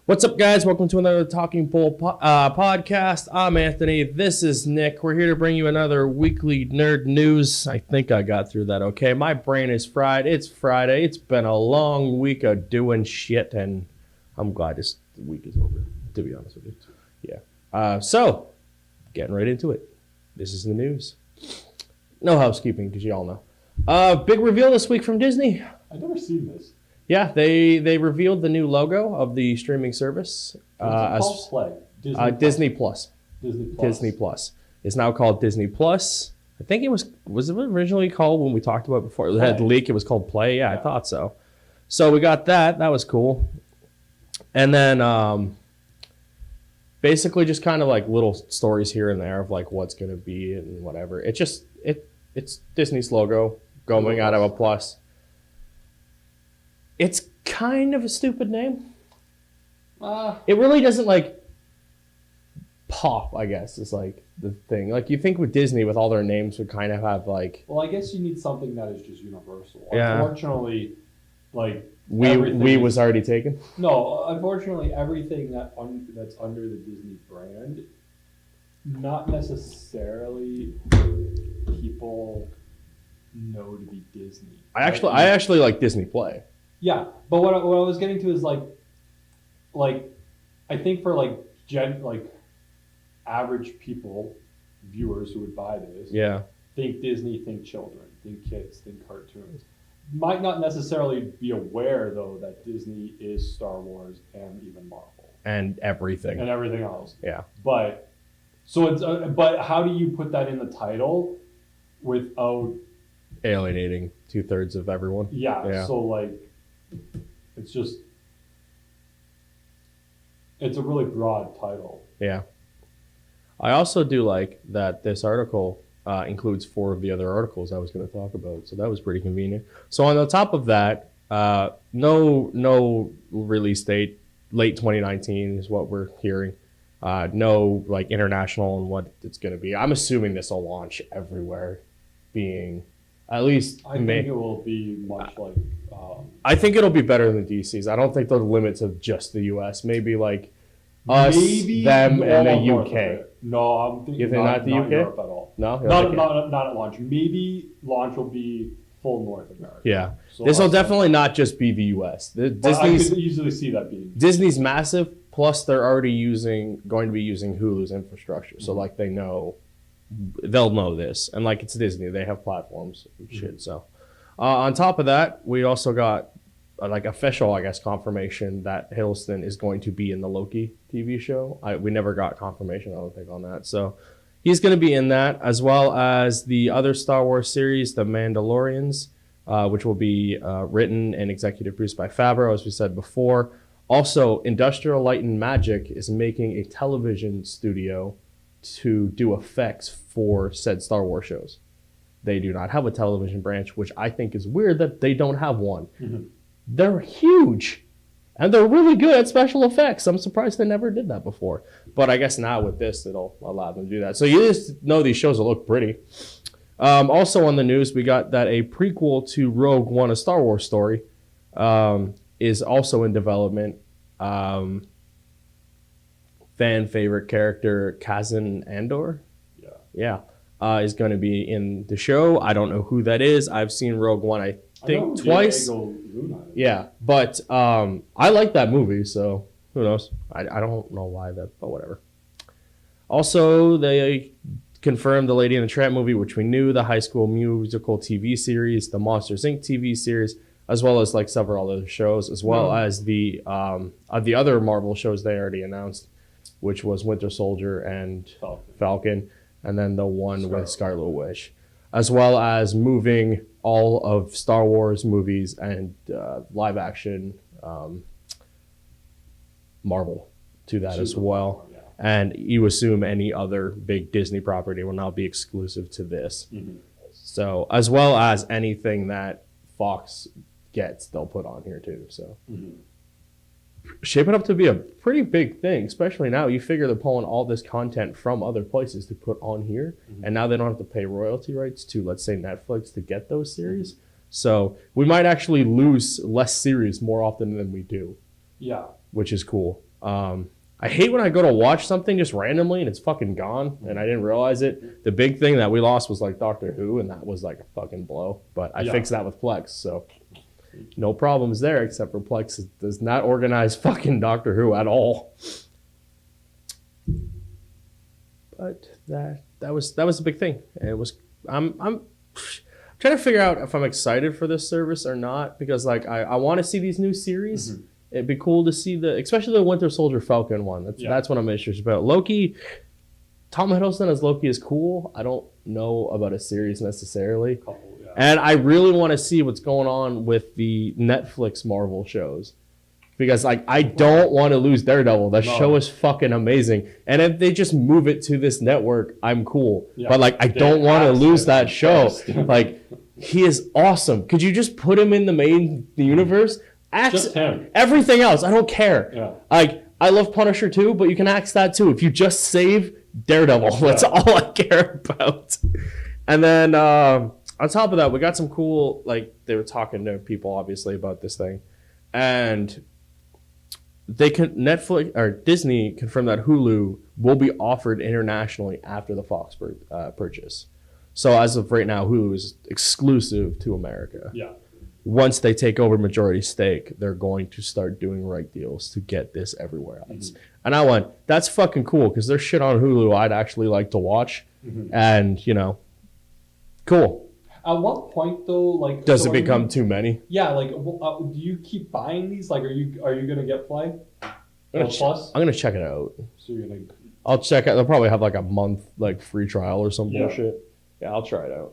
What's up, guys? Welcome to another Talking Bull podcast. I'm Anthony. This is Nick. We're here to bring you another weekly nerd news. I think I got through that okay. My brain is fried. It's Friday. It's been a long week of doing shit, and I'm glad this week is over, to be honest with you. Yeah. So, getting right into it. This is the news. No housekeeping, because you all know. Big reveal this week from Disney. I've never seen this. Yeah, they revealed the new logo of the streaming service. Disney Plus. Disney Plus. It's now called Disney Plus. I think it was it originally called, when we talked about it before, it had leak, it was called Play. Yeah, I thought so. So we got that. That was cool. And then basically just kind of like little stories here and there of like what's going to be and whatever. It's Disney's logo going out of a plus. It's kind of a stupid name. It really doesn't like pop, I guess, is like the thing. Like you think with Disney, with all their names, would kind of have like. Well, I guess you need something that is just universal. Yeah. Unfortunately, like we was already taken. No, unfortunately, everything that's under the Disney brand, not necessarily people know to be Disney. I actually like Disney Play. Yeah, but what I was getting to is like I think for like average people, viewers who would buy this, think Disney, think children, think kids, think cartoons. Might not necessarily be aware though that Disney is Star Wars and even Marvel and everything else. Yeah, but so it's but how do you put that in the title without alienating 2/3 of everyone? Yeah. So like. It's a really broad title. Yeah. I also do like that this article includes 4 of the other articles I was going to talk about. So that was pretty convenient. So on the top of that, no release date, late 2019 is what we're hearing. No like international and what it's going to be. I'm assuming this will launch everywhere, being at least. I think it will be much like. I think it'll be better than the DCs. I don't think the limits of just the US. Maybe like us, them, and the UK. No, I'm thinking you think not the UK? Europe at all. No, not at launch. Maybe launch will be full North America. Yeah, so this will definitely not just be the US. I could easily see that being. Disney's massive. Plus, they're already going to be using Hulu's infrastructure. So like they'll know this, and like it's Disney, they have platforms and shit. So. On top of that, we also got like official, I guess, confirmation that Hiddleston is going to be in the Loki TV show. We never got confirmation, I don't think, on that. So he's going to be in that, as well as the other Star Wars series, The Mandalorians, which will be written and executive produced by Favreau, as we said before. Also, Industrial Light and Magic is making a television studio to do effects for said Star Wars shows. They do not have a television branch, which I think is weird that they don't have one. Mm-hmm. They're huge, and they're really good at special effects. I'm surprised they never did that before. But I guess now with this, it'll allow them to do that. So you just know these shows will look pretty. Also on the news, we got that a prequel to Rogue One, a Star Wars story, is also in development. Fan favorite character Kazan Andor. Yeah. Is going to be in the show. I don't know who that is. I've seen Rogue One, I think, twice. Yeah, but I like that movie, so who knows? I don't know why that, but whatever. Also, they confirmed the Lady and the Tramp movie, which we knew, the High School Musical TV series, the Monsters, Inc. TV series, as well as like several other shows, as well as the other Marvel shows they already announced, which was Winter Soldier and Falcon. And then the one with Scarlet Witch, as well as moving all of Star Wars movies and live action Marvel to that as well. Yeah. And you assume any other big Disney property will now be exclusive to this. Mm-hmm. So as well as anything that Fox gets, they'll put on here too. So. Mm-hmm. Shaping up to be a pretty big thing, especially now. You figure they're pulling all this content from other places to put on here, and now they don't have to pay royalty rights to, let's say, Netflix to get those series. So we might actually lose less series more often than we do. Yeah. Which is cool. I hate when I go to watch something just randomly and it's fucking gone and I didn't realize it. The big thing that we lost was like Doctor Who, and that was like a fucking blow. But I fixed that with Plex, so no problems there, except for Plex does not organize fucking Doctor Who at all. But that was a big thing. And it was I'm trying to figure out if I'm excited for this service or not, because like I want to see these new series. Mm-hmm. It'd be cool to see especially the Winter Soldier Falcon one. That's what I'm interested about. Loki, Tom Hiddleston as Loki is cool. I don't know about a series necessarily. And I really want to see what's going on with the Netflix Marvel shows. Because like I don't want to lose Daredevil. That show is fucking amazing. And if they just move it to this network, I'm cool. Yeah. But like I don't want to lose that show. Like he is awesome. Could you just put him in the main universe? Axe everything else. I don't care. Yeah. Like I love Punisher too, but you can axe that too. If you just save Daredevil, that's all I care about. And then on top of that, we got some cool, like they were talking to people obviously about this thing, and Netflix or Disney confirmed that Hulu will be offered internationally after the Fox purchase. So as of right now, Hulu is exclusive to America. Yeah. Once they take over majority stake, they're going to start doing right deals to get this everywhere else. Mm-hmm. And I went, that's fucking cool, because there's shit on Hulu I'd actually like to watch. Mm-hmm. And, cool. At what point, though, like... Does it become too many? Yeah, like, do you keep buying these? Like, are you going to get Play? Plus? I'm going to check it out. So you're going to... I'll check it. They'll probably have, like, a month, like, free trial or some bullshit. Yeah, I'll try it out.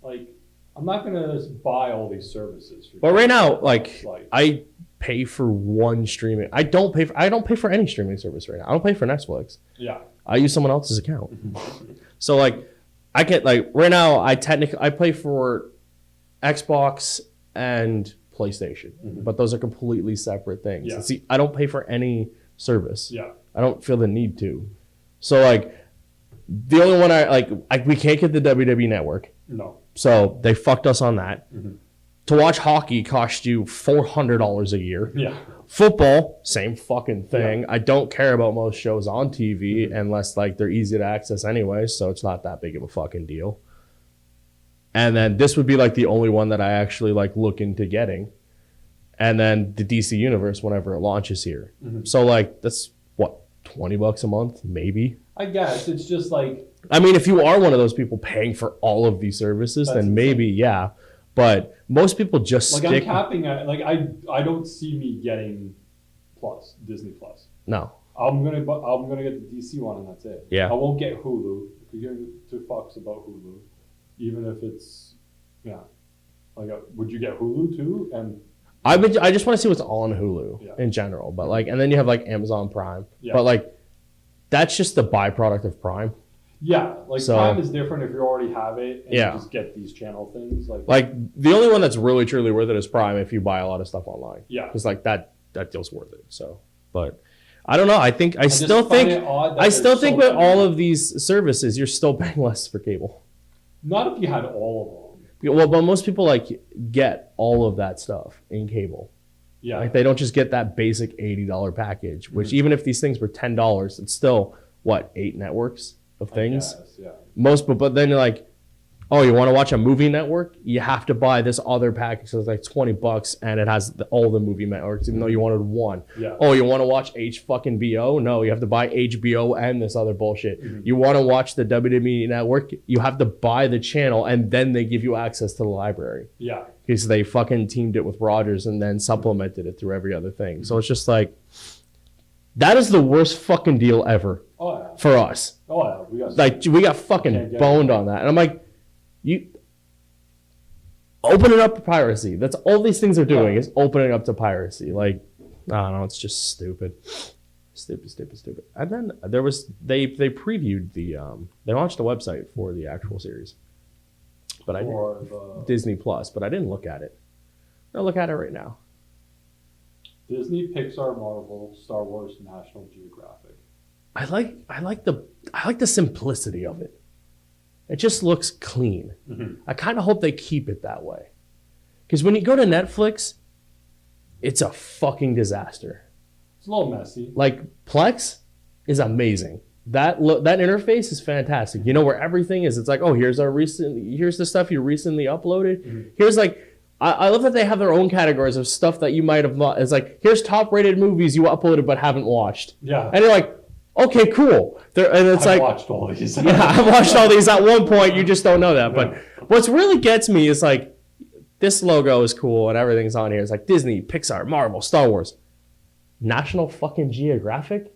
Like... I'm not going to buy all these services. But right now, like, I pay for one streaming. I don't pay for any streaming service right now. I don't pay for Netflix. Yeah. I use someone else's account. So, like, I get, like, right now, I pay for Xbox and PlayStation. Mm-hmm. But those are completely separate things. Yeah. See, I don't pay for any service. Yeah. I don't feel the need to. So, like, the only one we can't get the WWE Network. No. So they fucked us on that. Mm-hmm. To watch hockey costs you $400 a year. Yeah. Football, same fucking thing. Yeah. I don't care about most shows on TV unless like they're easy to access anyway, so it's not that big of a fucking deal. And then this would be like the only one that I actually like look into getting. And then the DC Universe whenever it launches here. Mm-hmm. So like that's what, $20 a month, maybe? I guess. It's just like, I mean, if you are one of those people paying for all of these services, then maybe, yeah. But most people just like stick... I'm capping at, like, I don't see me getting Disney Plus. No. I'm gonna get the DC one and that's it. Yeah. I won't get Hulu. If you give two fucks about Hulu, even if it's, like, would you get Hulu too? And I just want to see what's on Hulu in general. But like, and then you have like Amazon Prime. Yeah. But like, that's just the byproduct of Prime. Yeah, like Prime is different if you already have it and you just get these channel things. Like the only one that's really truly worth it is Prime if you buy a lot of stuff online. Yeah, because like that deal's worth it. So, but I don't know. I still think with all of these services, you're still paying less for cable. Not if you had all of them. Well, but most people like get all of that stuff in cable. Yeah, like they don't just get that basic $80 package. Which even if these things were $10, it's still what 8 networks of things. Guess, yeah. But then you're like, oh, you want to watch a movie network? You have to buy this other package. So it's like $20 and it has all the movie networks, even though you wanted one. Yeah. Oh, you want to watch HBO? No, you have to buy HBO and this other bullshit. Mm-hmm. You want to watch the WWE network? You have to buy the channel and then they give you access to the library. Yeah. Because they fucking teamed it with Rogers and then supplemented it through every other thing. Mm-hmm. So it's just like, that is the worst fucking deal ever for us. Oh yeah, we got fucking boned on that. And I'm like, you open it up to piracy. That's all these things are doing is opening up to piracy. Like, I don't know, it's just stupid. Stupid. And then there was they previewed they launched a website for the actual series. But Disney Plus, but I didn't look at it. I'll look at it right now. Disney, Pixar, Marvel, Star Wars, National Geographic. I like the simplicity of it. It just looks clean. Mm-hmm. I kind of hope they keep it that way. Because when you go to Netflix, it's a fucking disaster. It's a little messy. Like Plex is amazing. That interface is fantastic. You know where everything is. It's like, oh, here's the stuff you recently uploaded. Mm-hmm. Here's like, I love that they have their own categories of stuff that you might have. It's like, here's top rated movies you uploaded but haven't watched. Yeah. And you're like, okay, cool. And it's I've watched all these. Yeah, I've watched all these at one point. You just don't know that. But what's really gets me is like, this logo is cool and everything's on here. It's like Disney, Pixar, Marvel, Star Wars. National fucking Geographic?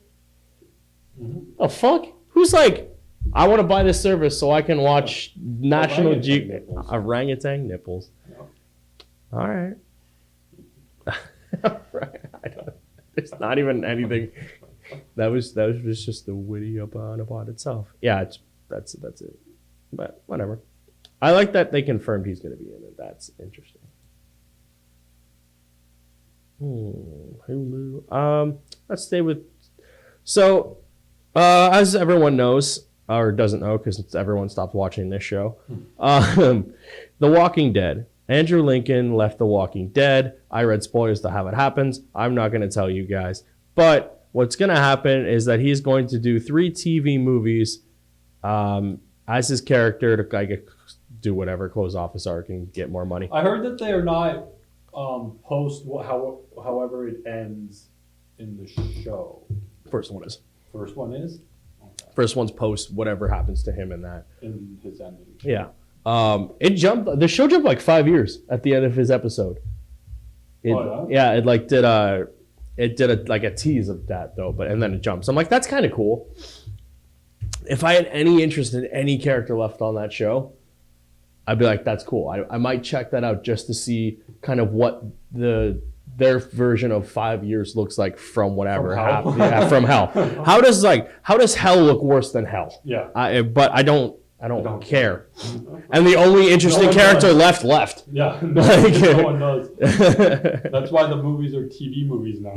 Mm-hmm. The fuck? Who's like, I want to buy this service so I can watch National Geographic. Orangutan nipples. No. All right. There's not even anything. That was just the witty upon itself. Yeah, that's it. But whatever. I like that they confirmed he's going to be in it. That's interesting. Hulu. Let's stay with. So, as everyone knows or doesn't know, because everyone stopped watching this show, The Walking Dead. Andrew Lincoln left The Walking Dead. I read spoilers to how it happens. I'm not going to tell you guys, but what's going to happen is that he's going to do 3 TV movies as his character to like do whatever, close off his arc and get more money. I heard that they are not however it ends in the show. First one is. First one is? Okay. First one's post whatever happens to him in that. In his ending. Yeah. The show jumped like 5 years at the end of his episode. Yeah, it like did a tease of that though, and then it jumps. I'm like, that's kind of cool. If I had any interest in any character left on that show, I'd be like, that's cool. I might check that out just to see kind of what their version of 5 years looks like from whatever happened. Yeah, from hell. How does hell look worse than hell? Yeah. But I don't care. And the only interesting character left. Yeah, no one does. That's why the movies are TV movies now.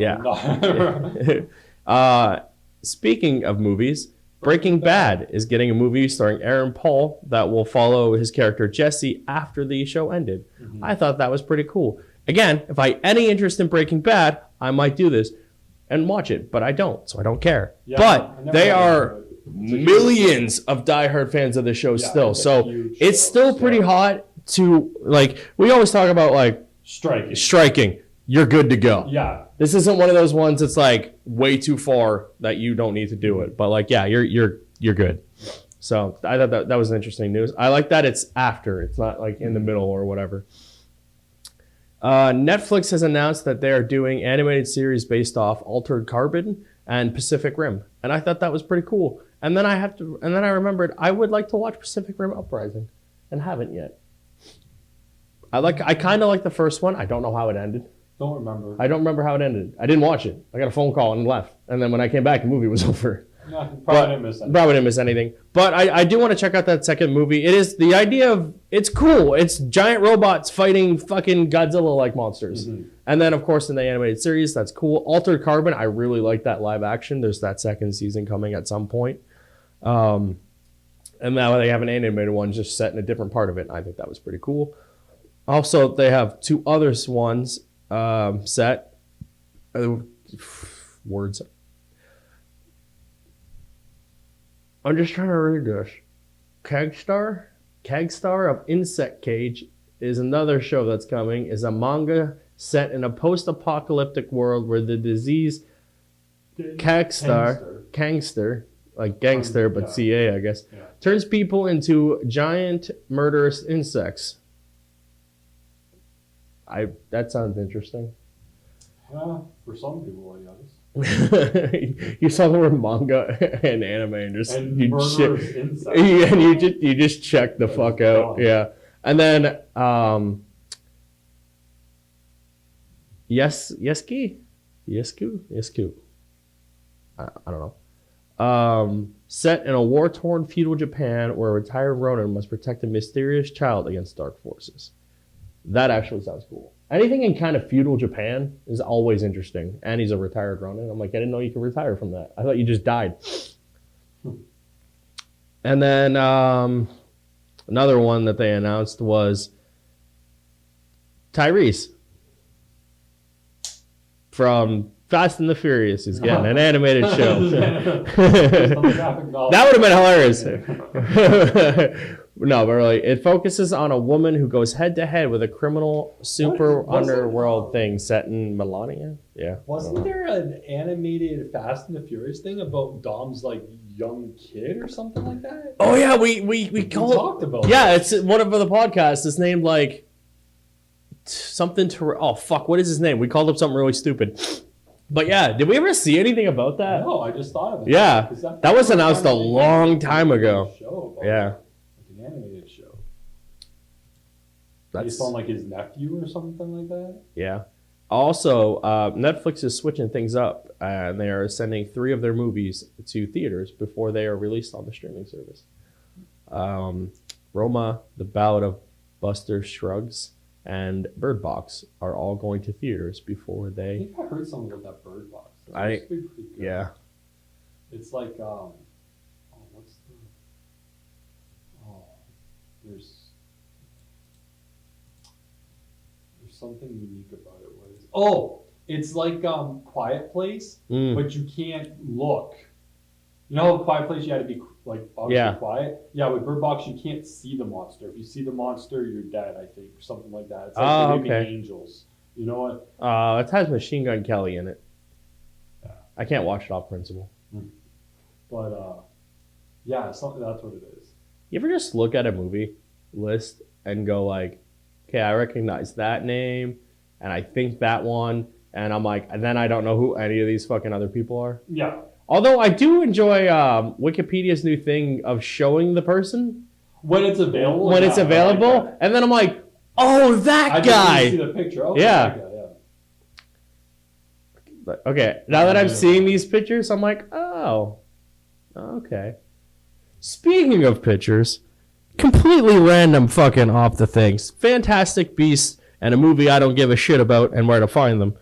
Yeah. Speaking of movies, Breaking Bad is getting a movie starring Aaron Paul that will follow his character Jesse after the show ended. Mm-hmm. I thought that was pretty cool. Again, if I had any interest in Breaking Bad, I might do this and watch it, but I don't, so I don't care. Yeah, but they are millions of diehard fans of the show still, so it's still pretty hot to, like, we always talk about, like, striking. You're good to go. Yeah. This isn't one of those ones that's like way too far that you don't need to do it. But like, yeah, you're good. So I thought that was interesting news. I like that it's after. It's not like in the middle or whatever. Netflix has announced that they are doing animated series based off Altered Carbon and Pacific Rim, and I thought that was pretty cool. And then I remembered I would like to watch Pacific Rim Uprising, and haven't yet. I kind of like the first one. I don't know how it ended. Don't remember. I don't remember how it ended. I didn't watch it. I got a phone call and left. And then when I came back, the movie was over. Probably didn't miss anything. But I do want to check out that second movie. It is the idea of, it's cool. It's giant robots fighting fucking Godzilla-like monsters. Mm-hmm. And then, of course, in the animated series, that's cool. Altered Carbon, I really like that live action. There's that second season coming at some point. And now they have an animated one just set in a different part of it. And I think that was pretty cool. Also, they have 2 other ones set. Words. I'm just trying to read this. Kegstar of Insect Cage is another show that's coming. Is a manga set in a post-apocalyptic world where the disease Kangster, like gangster, but CA, I guess, turns people into giant murderous insects. That sounds interesting. For some people, I guess. You saw the word manga and anime and just and you just check the fuck out. Yeah. And then Yesku. I don't know. Set in a war-torn feudal Japan where a retired Ronin must protect a mysterious child against dark forces. That actually sounds cool. Anything in kind of feudal Japan is always interesting. And he's a retired Ronin. I'm like, I didn't know you could retire from that. I thought you just died. And then another one that they announced was Tyrese from Fast and the Furious is getting an animated show. That That would have been hilarious. No, but really, it focuses on a woman who goes head to head with a criminal super underworld thing set in Melania. Yeah. Wasn't there an animated Fast and the Furious thing about Dom's like young kid or something like that? Oh yeah, we talked about. Yeah, it's one of the podcasts. It's named like something to. Oh fuck, what is his name? We called up something really stupid. But yeah, did we ever see anything about that? No, I just thought of it. Yeah, that was announced a long time ago. Yeah. Animated show. That's based on like his nephew or something like that. Yeah. Also, Netflix is switching things up, and they are sending 3 of their movies to theaters before they are released on the streaming service. Roma, The Ballad of Buster Scruggs, and Bird Box are all going to theaters before they. I think I heard something about that Bird Box. Yeah. It's like what's the there's something unique about it. What is it's like Quiet Place, but you can't look. You know, Quiet Place you had to be like obviously quiet. Yeah, with Bird Box you can't see the monster. If you see the monster, you're dead. I think or something like that. It's like the angels. You know what? It has Machine Gun Kelly in it. Yeah. I can't watch it off principle. But yeah, something that's what it is. You ever just look at a movie list and go like, okay, I recognize that name, and I think that one, and I'm like, and then I don't know who any of these fucking other people are? Yeah. Although I do enjoy Wikipedia's new thing of showing the person. When it's available? When it's available, like and then I'm like, oh, that guy! I see the picture. Okay, yeah. That guy, But, okay, now that I'm seeing these pictures, I'm like, oh, okay. Speaking of pictures, completely random fucking off the things. Fantastic Beasts and a movie I don't give a shit about and where to find them.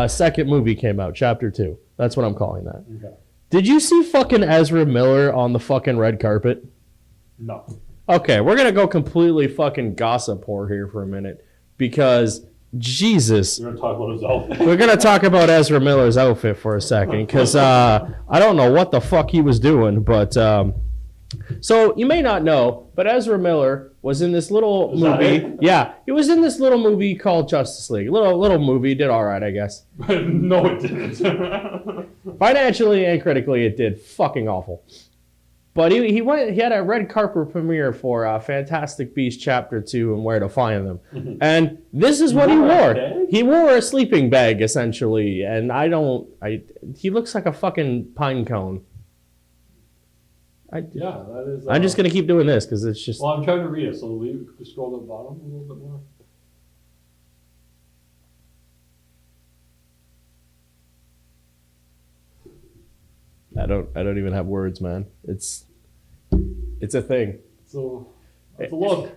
Second movie came out, Chapter 2. That's what I'm calling that. Okay. Did you see fucking Ezra Miller on the fucking red carpet? No. Okay, we're going to go completely fucking gossip whore here for a minute because Jesus. We're going to talk about his outfit. We're going to talk about Ezra Miller's outfit for a second because I don't know what the fuck he was doing, but... So you may not know, but Ezra Miller was in this little movie. Yeah, he was in this little movie called Justice League. Little movie, did all right, I guess. No, it didn't. Financially and critically, it did fucking awful. But he had a red carpet premiere for Fantastic Beasts Chapter 2 and Where to Find Them. And this is what he wore. He wore a sleeping bag essentially, and he looks like a fucking pine cone. That is. I'm just gonna keep doing this because it's just. Well, I'm trying to read it, so we scroll to the bottom a little bit more. I don't even have words, man. It's a thing. So, let's look.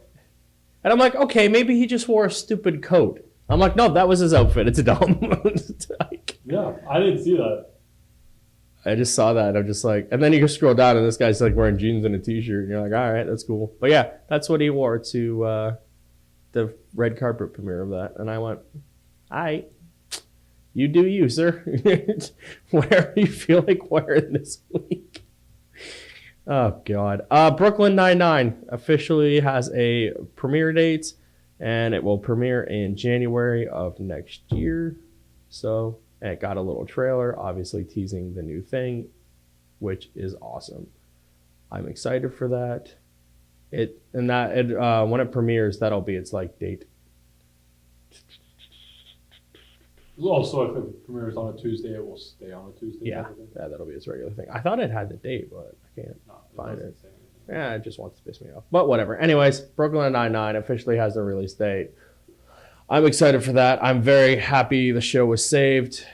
And I'm like, okay, maybe he just wore a stupid coat. I'm like, no, that was his outfit. It's dumb. Yeah, I didn't see that. I just saw that. I'm just like, and then you can scroll down, and this guy's like wearing jeans and a t-shirt, and you're like, all right, that's cool. But yeah, that's what he wore to the red carpet premiere of that, and I went, all right, you do you, sir. Whatever you feel like wearing this week. Oh God, Brooklyn Nine-Nine officially has a premiere date, and it will premiere in January of next year. So. And it got a little trailer, obviously teasing the new thing, which is awesome. I'm excited for that. When it premieres, that'll be its like date. Also, if it premieres on a Tuesday, it will stay on a Tuesday. Yeah, that'll be its regular thing. I thought it had the date, but I can't find it. Yeah, it just wants to piss me off. But whatever. Anyways, Brooklyn Nine-Nine officially has the release date. I'm excited for that. I'm very happy the show was saved.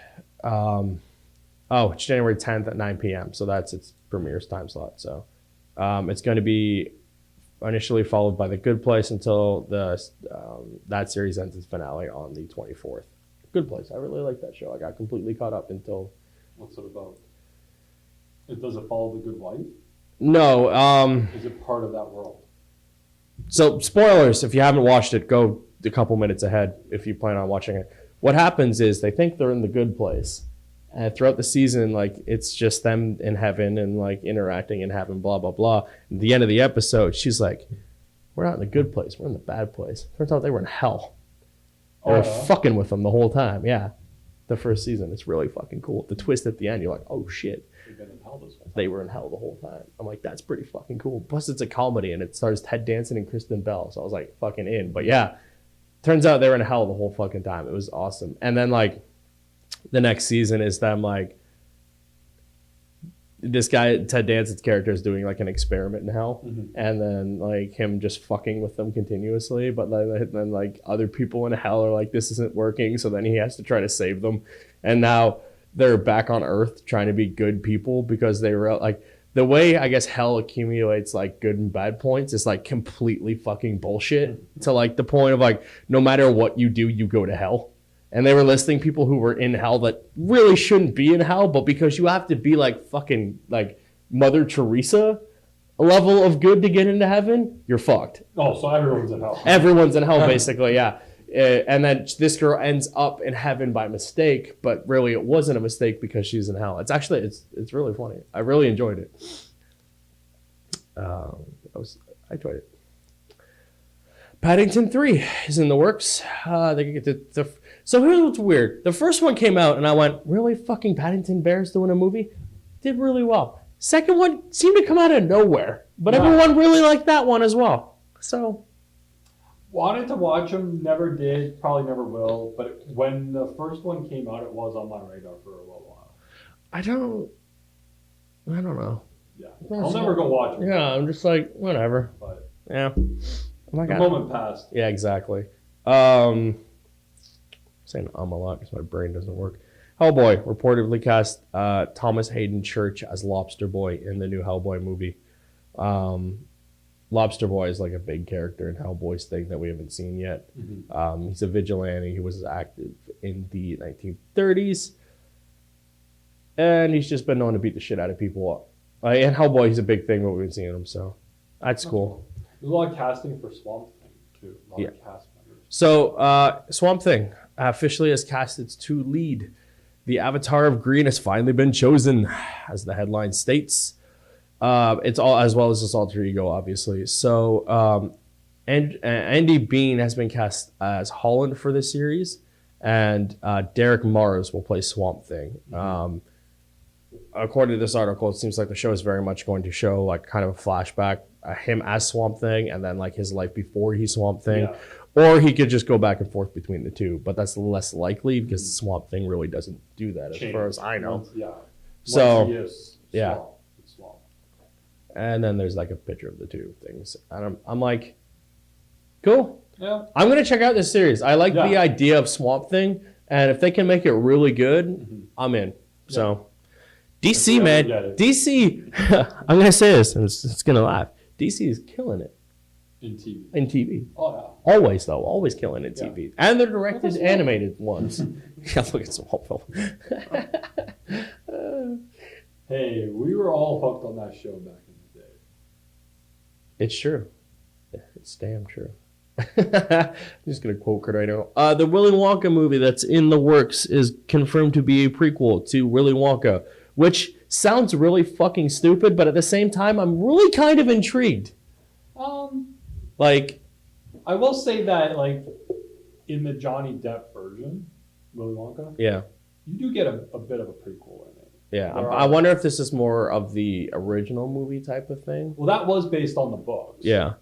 It's January 10th at 9 p.m. So that's its premiere's time slot. So it's going to be initially followed by The Good Place until that series ends its finale on the 24th. Good Place. I really like that show. I got completely caught up until... What's it about? Does it follow The Good Wife? No. Is it part of that world? So spoilers, if you haven't watched it, go a couple minutes ahead if you plan on watching it. What happens is they think they're in the good place, And throughout the season, like, it's just them in heaven and like interacting in heaven, blah blah blah. At the end of the episode, she's like, "We're not in the good place. We're in the bad place." Turns out they were in hell. They were fucking with them the whole time. Yeah, the first season, it's really fucking cool. The twist at the end, you're like, "Oh shit." They were in hell the whole time. I'm like, that's pretty fucking cool. Plus, it's a comedy, and it stars Ted Danson and Kristen Bell. So I was like, fucking in. But yeah, turns out they were in hell the whole fucking time. It was awesome. And then like the next season is them like this guy Ted Danson's character is doing like an experiment in hell, and then like him just fucking with them continuously. But then like other people in hell are like, this isn't working. So then he has to try to save them, and now they're back on Earth trying to be good people because they were like, the way I guess hell accumulates like good and bad points is like completely fucking bullshit to like the point of like, no matter what you do, you go to hell. And they were listing people who were in hell that really shouldn't be in hell, but because you have to be like fucking like Mother Teresa level of good to get into heaven, you're fucked. Oh, so everyone's in hell. Everyone's in hell, basically, yeah. And then this girl ends up in heaven by mistake, but really it wasn't a mistake because she's in hell. It's actually, it's really funny. I really enjoyed it. I enjoyed it. Paddington 3 is in the works. They get so here's what's weird. The first one came out and I went, really, fucking Paddington Bear's doing a movie? Did really well. Second one seemed to come out of nowhere, but everyone really liked that one as well. So wanted to watch them, never did, probably never will. But when the first one came out, it was on my radar for a little while. I don't know. Yeah, I'll never go watch it. Yeah, I'm just like, whatever. But yeah, the moment passed. Yeah, exactly. Saying a lot because my brain doesn't work. Hellboy reportedly cast Thomas Hayden Church as Lobster Boy in the new Hellboy movie. Lobster Boy is like a big character in Hellboy's thing that we haven't seen yet. He's a vigilante. He was active in the 1930s. And he's just been known to beat the shit out of people up. And Hellboy, he's a big thing, but we've been seeing him, so that's cool. There's a lot of casting for Swamp Thing, too. A lot of cast members. So, Swamp Thing officially has cast its two lead. The Avatar of Green has finally been chosen, as the headline states. It's all as well as his alter ego, obviously. So, Andy Bean has been cast as Holland for this series, and Derek Mars will play Swamp Thing. According to this article, it seems like the show is very much going to show like kind of a flashback, him as Swamp Thing, and then like his life before he's Swamp Thing. Yeah. Or he could just go back and forth between the two, but that's less likely because the Swamp Thing really doesn't do that as far as I know. So, yeah. And then there's like a picture of the two things. And I'm like, cool. Yeah. I'm going to check out this series. I like the idea of Swamp Thing, and if they can make it really good, I'm in. So, DC, man. DC, I'm going to say this, and it's going to laugh. DC is killing it. In TV. In TV. Oh, yeah. Always, though. Always killing in TV. And they're directed animated ones. Yeah, look at Smallville. Hey, we were all hooked on that show back in the day. It's true. It's damn true. I'm just going to quote Kurt right now. The Willy Wonka movie that's in the works is confirmed to be a prequel to Willy Wonka, which sounds really fucking stupid, but at the same time, I'm really kind of intrigued. Like, I will say that, like, in the Johnny Depp version, Willy Wonka, yeah, you do get a bit of a prequel in it. Yeah, I wonder if this is more of the original movie type of thing. Well, that was based on the books. Yeah,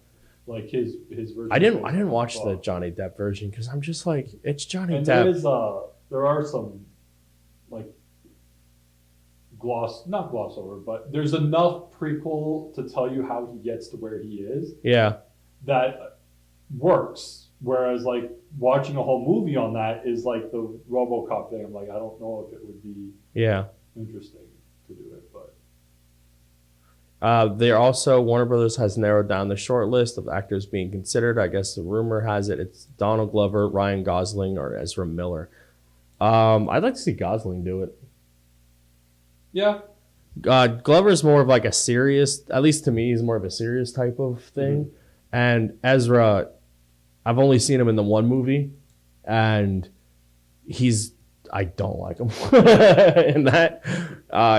like his version. I didn't watch the Johnny Depp version because I'm just like, it's Johnny Depp. There are some like not gloss over, but there's enough prequel to tell you how he gets to where he is. Yeah. That works. Whereas like watching a whole movie on that is like the RoboCop thing. I'm like, I don't know if it would be interesting to do it, but they're also Warner Brothers has narrowed down the short list of actors being considered. I guess the rumor has it's Donald Glover, Ryan Gosling, or Ezra Miller. I'd like to see Gosling do it. Yeah. Glover's more of like a serious, at least to me, he's more of a serious type of thing. And Ezra, I've only seen him in the one movie, and he's I don't like him. And that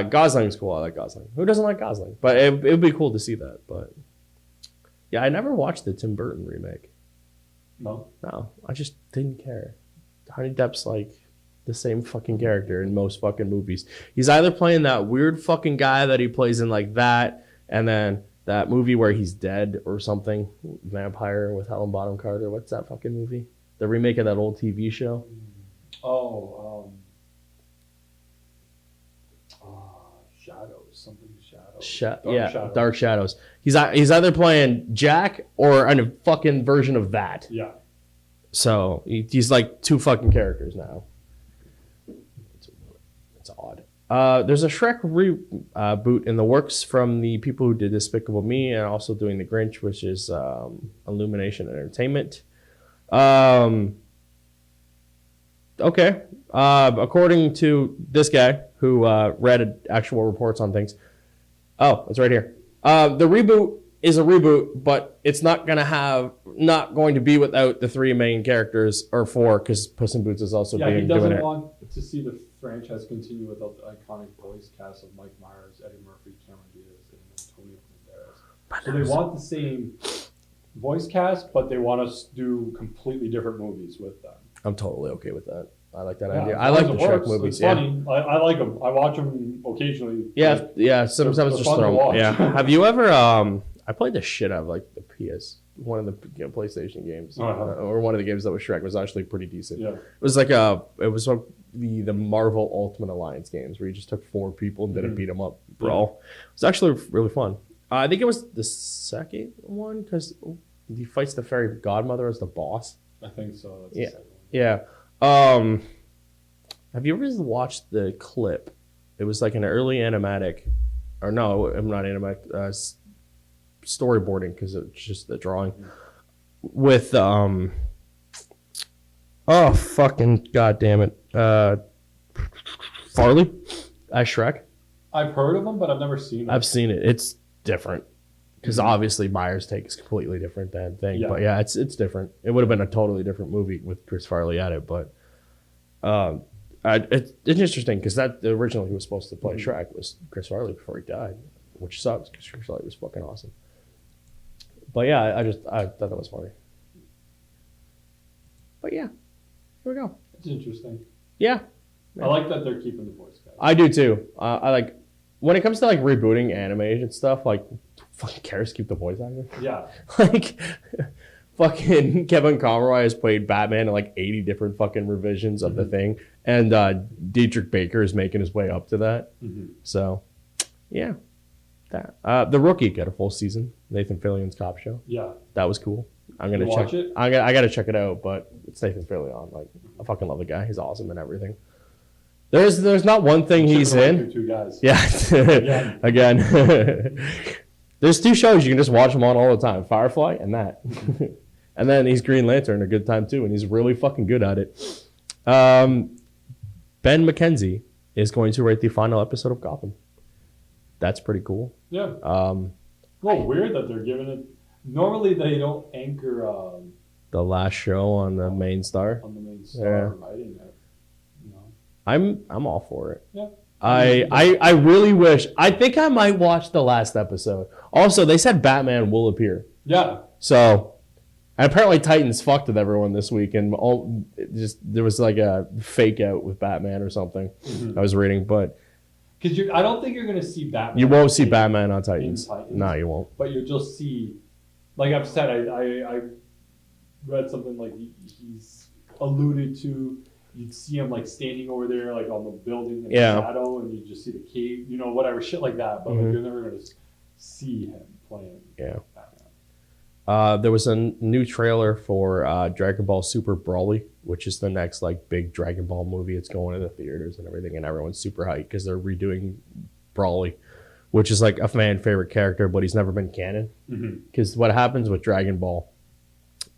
Gosling's cool. I like Gosling. Who doesn't like Gosling? But it would be cool to see that. But yeah, I never watched the Tim Burton remake. No, I just didn't care. Johnny Depp's like the same fucking character in most fucking movies. He's either playing that weird fucking guy that he plays in like that, and then that movie where he's dead or something, Vampire with Helen Bonham Carter. What's that fucking movie? The remake of that old TV show. Oh, Shadows, something Shadows. Dark Shadows. He's either playing Jack or a fucking version of that. Yeah. So he's like two fucking characters now. It's odd. There's a Shrek reboot in the works from the people who did Despicable Me and also doing The Grinch, which is Illumination Entertainment. Okay. According to this guy who read actual reports on things. Oh, it's right here. The reboot is a reboot, but it's not going to be without the three main characters, or four, because Puss in Boots is also doing it. He doesn't want to see the franchise continue without the iconic voice cast of Mike Myers, Eddie Murphy, Cameron Diaz, and Antonio Banderas. So they want the same voice cast, but they want us to do completely different movies with them. I'm totally okay with that. I like that idea. I like the Shrek movies. It's funny. I like them. I watch them occasionally. Yeah. Sometimes just throw them. Yeah. Have you ever? I played the shit out of like the one of the PlayStation games, or one of the games that was Shrek was actually pretty decent. Yeah. It was like the Marvel Ultimate Alliance games where you just took four people and did a beat 'em up brawl. It was actually really fun. I think it was the second one because he fights the fairy godmother as the boss. I think so. That's yeah. The second one. Yeah. Have you ever watched the clip? It was like an early animatic, or no, I'm not animatic, storyboarding because it's just the drawing with oh fucking goddamn it, Farley as Shrek. I've heard of them, but I've never seen them. I've seen it. It's different. Because obviously Myers' take is completely different than thing. Yeah. But yeah, it's different. It would have been a totally different movie with Chris Farley at it. But it's interesting because that originally he was supposed to play Shrek was Chris Farley before he died, which sucks because Chris Farley was fucking awesome. But yeah, I thought that was funny. But yeah, here we go. It's interesting. Yeah. I like that they're keeping the voice cast. I do too. I like when it comes to like rebooting animation stuff, like fucking cares keep the voice actor. Yeah. Like fucking Kevin Conroy has played Batman in like 80 different fucking revisions of the thing. And Dietrich Baker is making his way up to that. So yeah. That The Rookie got a full season. Nathan Fillion's cop show. Yeah. That was cool. I'm gonna watch it. I gotta check it out, but it's Nathan Fillion. Like I fucking love the guy. He's awesome and everything. There's not one thing he's in. Two guys. Yeah. Again. There's two shows you can just watch him on all the time. Firefly and that. And then he's Green Lantern a good time too, and he's really fucking good at it. Ben McKenzie is going to write the final episode of Gotham. That's pretty cool. Yeah. Well, weird that they're giving it. Normally they don't anchor the last show on the main star. On the main star writing it. I'm all for it. Yeah. I really wish. I think I might watch the last episode. Also, they said Batman will appear. Yeah. So, and apparently Titans fucked with everyone this week, and there was like a fake out with Batman or something. I was reading, but because I don't think you're gonna see Batman. You won't see Batman on Titans. No, you won't. But you'll just see, like I've said, I read something like he's alluded to. You'd see him like standing over there, like on the building in the shadow, and you just see the cave, whatever shit like that. But like, you're never gonna see him playing. Yeah. Batman. There was a new trailer for Dragon Ball Super Broly, which is the next like big Dragon Ball movie. It's going to the theaters and everything, and everyone's super hyped because they're redoing Broly, which is like a fan favorite character, but he's never been canon. Because what happens with Dragon Ball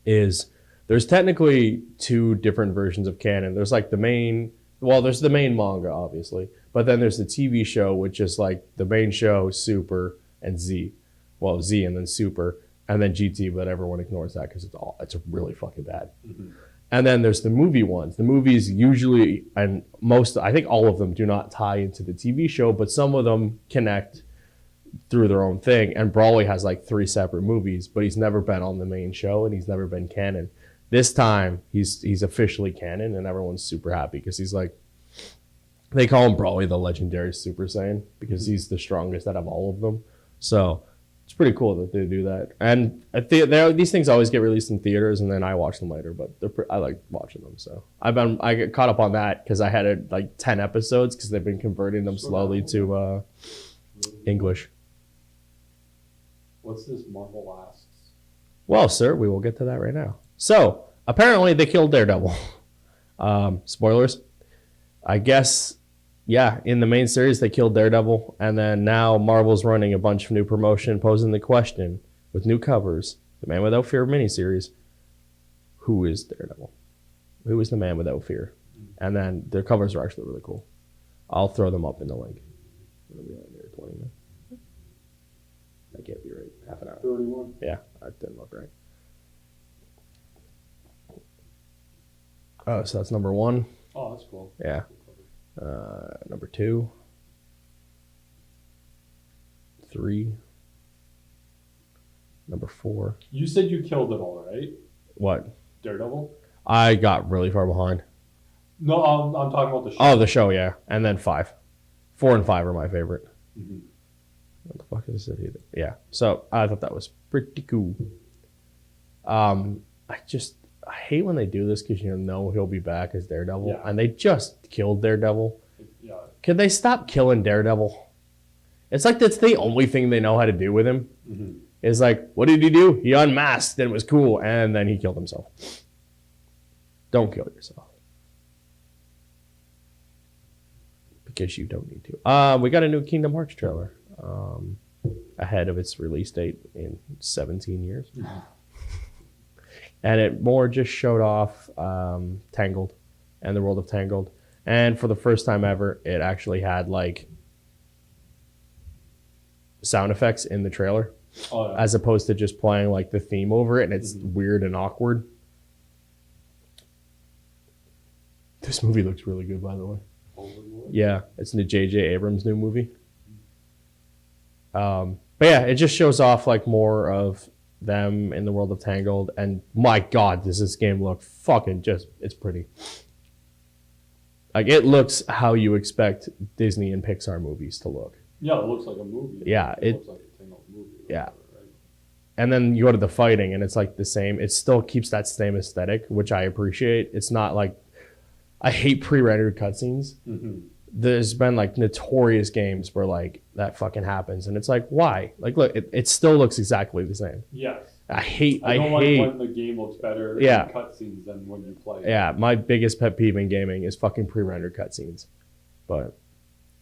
is there's technically two different versions of canon. There's like there's the main manga, obviously, but then there's the TV show, which is like the main show, Super, and Z. Well, Z and then Super, and then GT, but everyone ignores that because it's really fucking bad. And then there's the movie ones. The movies usually, and I think all of them do not tie into the TV show, but some of them connect through their own thing. And Brawley has like 3 separate movies, but he's never been on the main show and he's never been canon. This time he's officially canon and everyone's super happy because he's like, they call him Brawley the legendary Super Saiyan because he's the strongest out of all of them. So it's pretty cool that they do that. And these things always get released in theaters, and then I watch them later. But I like watching them. So I get caught up on that because I had like 10 episodes because they've been converting them slowly to English. What's this Marvel asks? Well, sir, we will get to that right now. So apparently they killed Daredevil. Spoilers. I guess. Yeah, in the main series, they killed Daredevil, and then now Marvel's running a bunch of new promotion, posing the question with new covers, the Man Without Fear miniseries, who is Daredevil? Who is the Man Without Fear? And then their covers are actually really cool. I'll throw them up in the link. It'll be like near 20 minutes. That can't be right. Half an hour. 31. Yeah, that didn't look right. Oh, so that's number 1. Oh, that's cool. Yeah. Number 2, 3, number 4. You said you killed it all, right? What? Daredevil? I got really far behind. No, I'm talking about the show. Oh, the show, yeah. And then 5. 4 and 5 are my favorite. Mm-hmm. What the fuck is it either? Yeah. So I thought that was pretty cool. I hate when they do this because you know he'll be back as Daredevil, Yeah. and they just killed Daredevil. Yeah. Can they stop killing Daredevil? It's like that's the only thing they know how to do with him. Mm-hmm. Is like, what did he do? He unmasked and it was cool, and then he killed himself. Don't kill yourself. Because you don't need to. We got a new Kingdom Hearts trailer ahead of its release date in 17 years. And it more just showed off Tangled and the world of Tangled. And for the first time ever, it actually had like sound effects in the trailer. Oh, yeah. As opposed to just playing like the theme over it, and it's weird and awkward. This movie looks really good, by the way. Yeah, it's the J.J. Abrams' new movie. But yeah, it just shows off like more of them in the world of Tangled, and my God, does this game look fucking it's pretty. Like it looks how you expect Disney and Pixar movies to look. Yeah, it looks like a movie. Yeah, it looks like a Tangled movie. Yeah. Right? And then you go to the fighting, and it's like the same. It still keeps that same aesthetic, which I appreciate. It's not like I hate pre-rendered cutscenes. Mm-hmm. There's been like notorious games where like that fucking happens, and it's like, why? Like, look, it still looks exactly the same. Yes. I hate. Like when the game looks better in cutscenes than when you play. Yeah, my biggest pet peeve in gaming is fucking pre-rendered cutscenes. But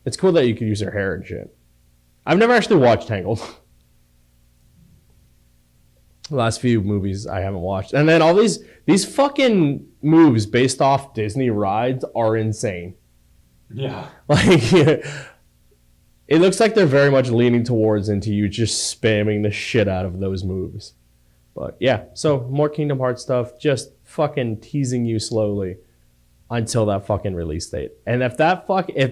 it's cool that you can use their hair and shit. I've never actually watched Tangled. The last few movies I haven't watched. And then all these fucking moves based off Disney rides are insane. Yeah. Like, it looks like they're very much leaning towards into you just spamming the shit out of those moves. But yeah, so more Kingdom Hearts stuff, just fucking teasing you slowly until that fucking release date. And if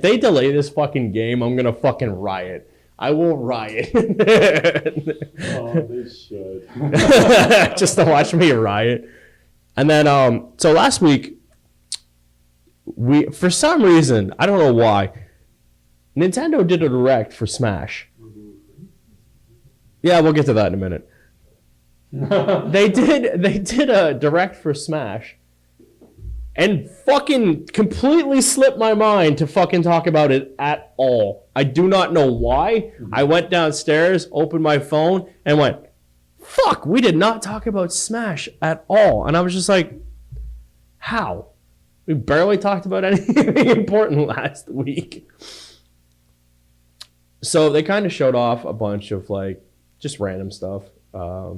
they delay this fucking game, I'm gonna fucking riot. I will riot. Oh, they should. Just to watch me riot. And then, so last week, for some reason, I don't know why, Nintendo did a direct for Smash. Yeah, we'll get to that in a minute. They did a direct for Smash, and fucking completely slipped my mind to fucking talk about it at all. I do not know why. I went downstairs, opened my phone, and went, fuck, we did not talk about Smash at all. And I was just like, how? We barely talked about anything important last week. So they kind of showed off a bunch of like just random stuff. The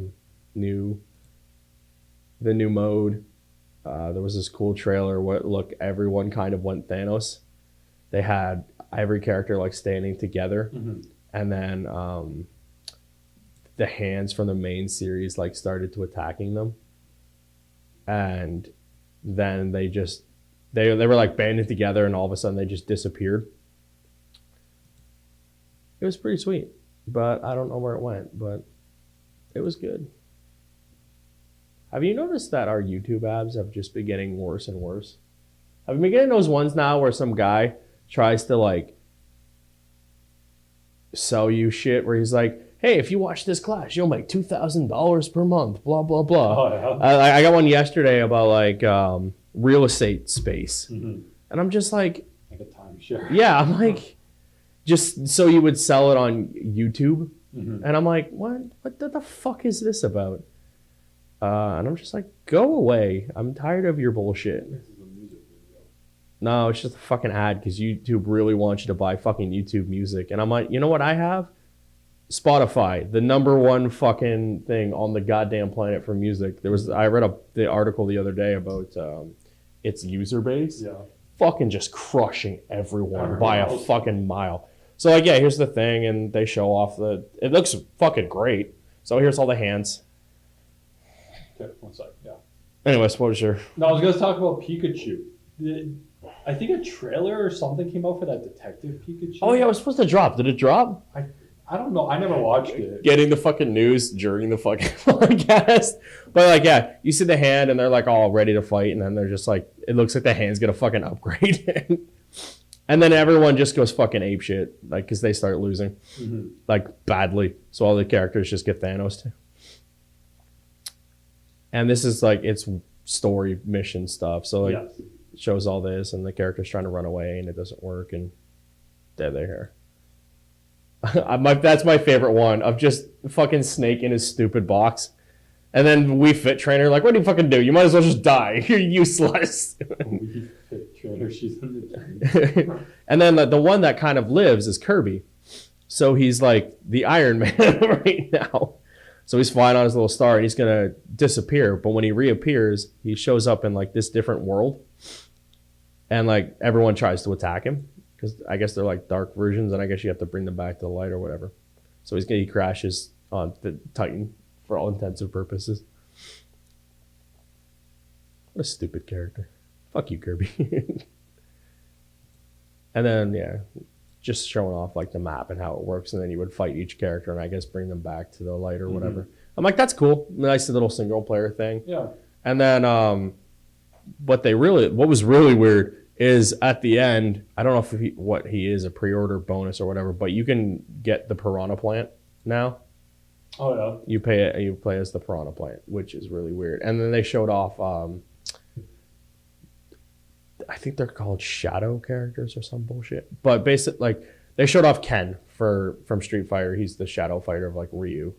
new mode. There was this cool trailer where everyone kind of went Thanos. They had every character like standing together, and then the hands from the main series like started to attacking them, and then they were like banded together, and all of a sudden they just disappeared. It was pretty sweet, but I don't know where it went, but it was good. Have you noticed that our YouTube ads have just been getting worse and worse? Have you been getting those ones now where some guy tries to like sell you shit where he's like, hey, if you watch this class, you'll make $2,000 per month, blah, blah, blah. Oh, yeah. I got one yesterday about like real estate space. And I'm just like a timeshare. Yeah, I'm like, just so you would sell it on YouTube. And I'm like, what the fuck is this about? And I'm just like, go away. I'm tired of your bullshit. This is a music video. No, it's just a fucking ad because YouTube really wants you to buy fucking YouTube music. And I'm like, you know what I have? Spotify, the #1 fucking thing on the goddamn planet for music. I read the article the other day about its user base. Yeah. Fucking just crushing everyone by a fucking mile. So like, yeah, here's the thing, and they show off it looks fucking great. So here's all the hands. Okay, one sec, yeah. Anyways, what was your... No, I was going to talk about Pikachu. I think a trailer or something came out for that Detective Pikachu. Oh yeah, it was supposed to drop. Did it drop? I don't know. I never watched it. Getting the fucking news during the fucking podcast. But like, yeah, you see the hand and they're like all ready to fight, and then they're just like, it looks like the hand's gonna fucking upgrade. And then everyone just goes fucking apeshit, like, because they start losing, like, badly. So all the characters just get Thanos too. And this is like, it's story mission stuff. So like, Yes. it shows all this, and the character's trying to run away, and it doesn't work, and there they are. That's my favorite one, of just fucking Snake in his stupid box. And then Wii Fit Trainer, like, what do you fucking do? You might as well just die. You're useless. Wii Fit Trainer, she's in the game. And then the one that kind of lives is Kirby. So he's like the Iron Man right now. So he's flying on his little star, and he's going to disappear. But when he reappears, he shows up in like this different world. And like everyone tries to attack him, because I guess they're like dark versions, and I guess you have to bring them back to the light or whatever. So he crashes on the Titan for all intents and purposes. What a stupid character. Fuck you, Kirby. And then, yeah, just showing off like the map and how it works, and then you would fight each character and I guess bring them back to the light or whatever. I'm like, that's cool. Nice little single player thing. Yeah. And then what was really weird is at the end, I don't know if what he is, a pre-order bonus or whatever, but you can get the Piranha Plant now. Oh yeah. You play as the Piranha Plant, which is really weird. And then they showed off I think they're called shadow characters or some bullshit. But basically, like, they showed off Ken from Street Fighter. He's the shadow fighter of like Ryu.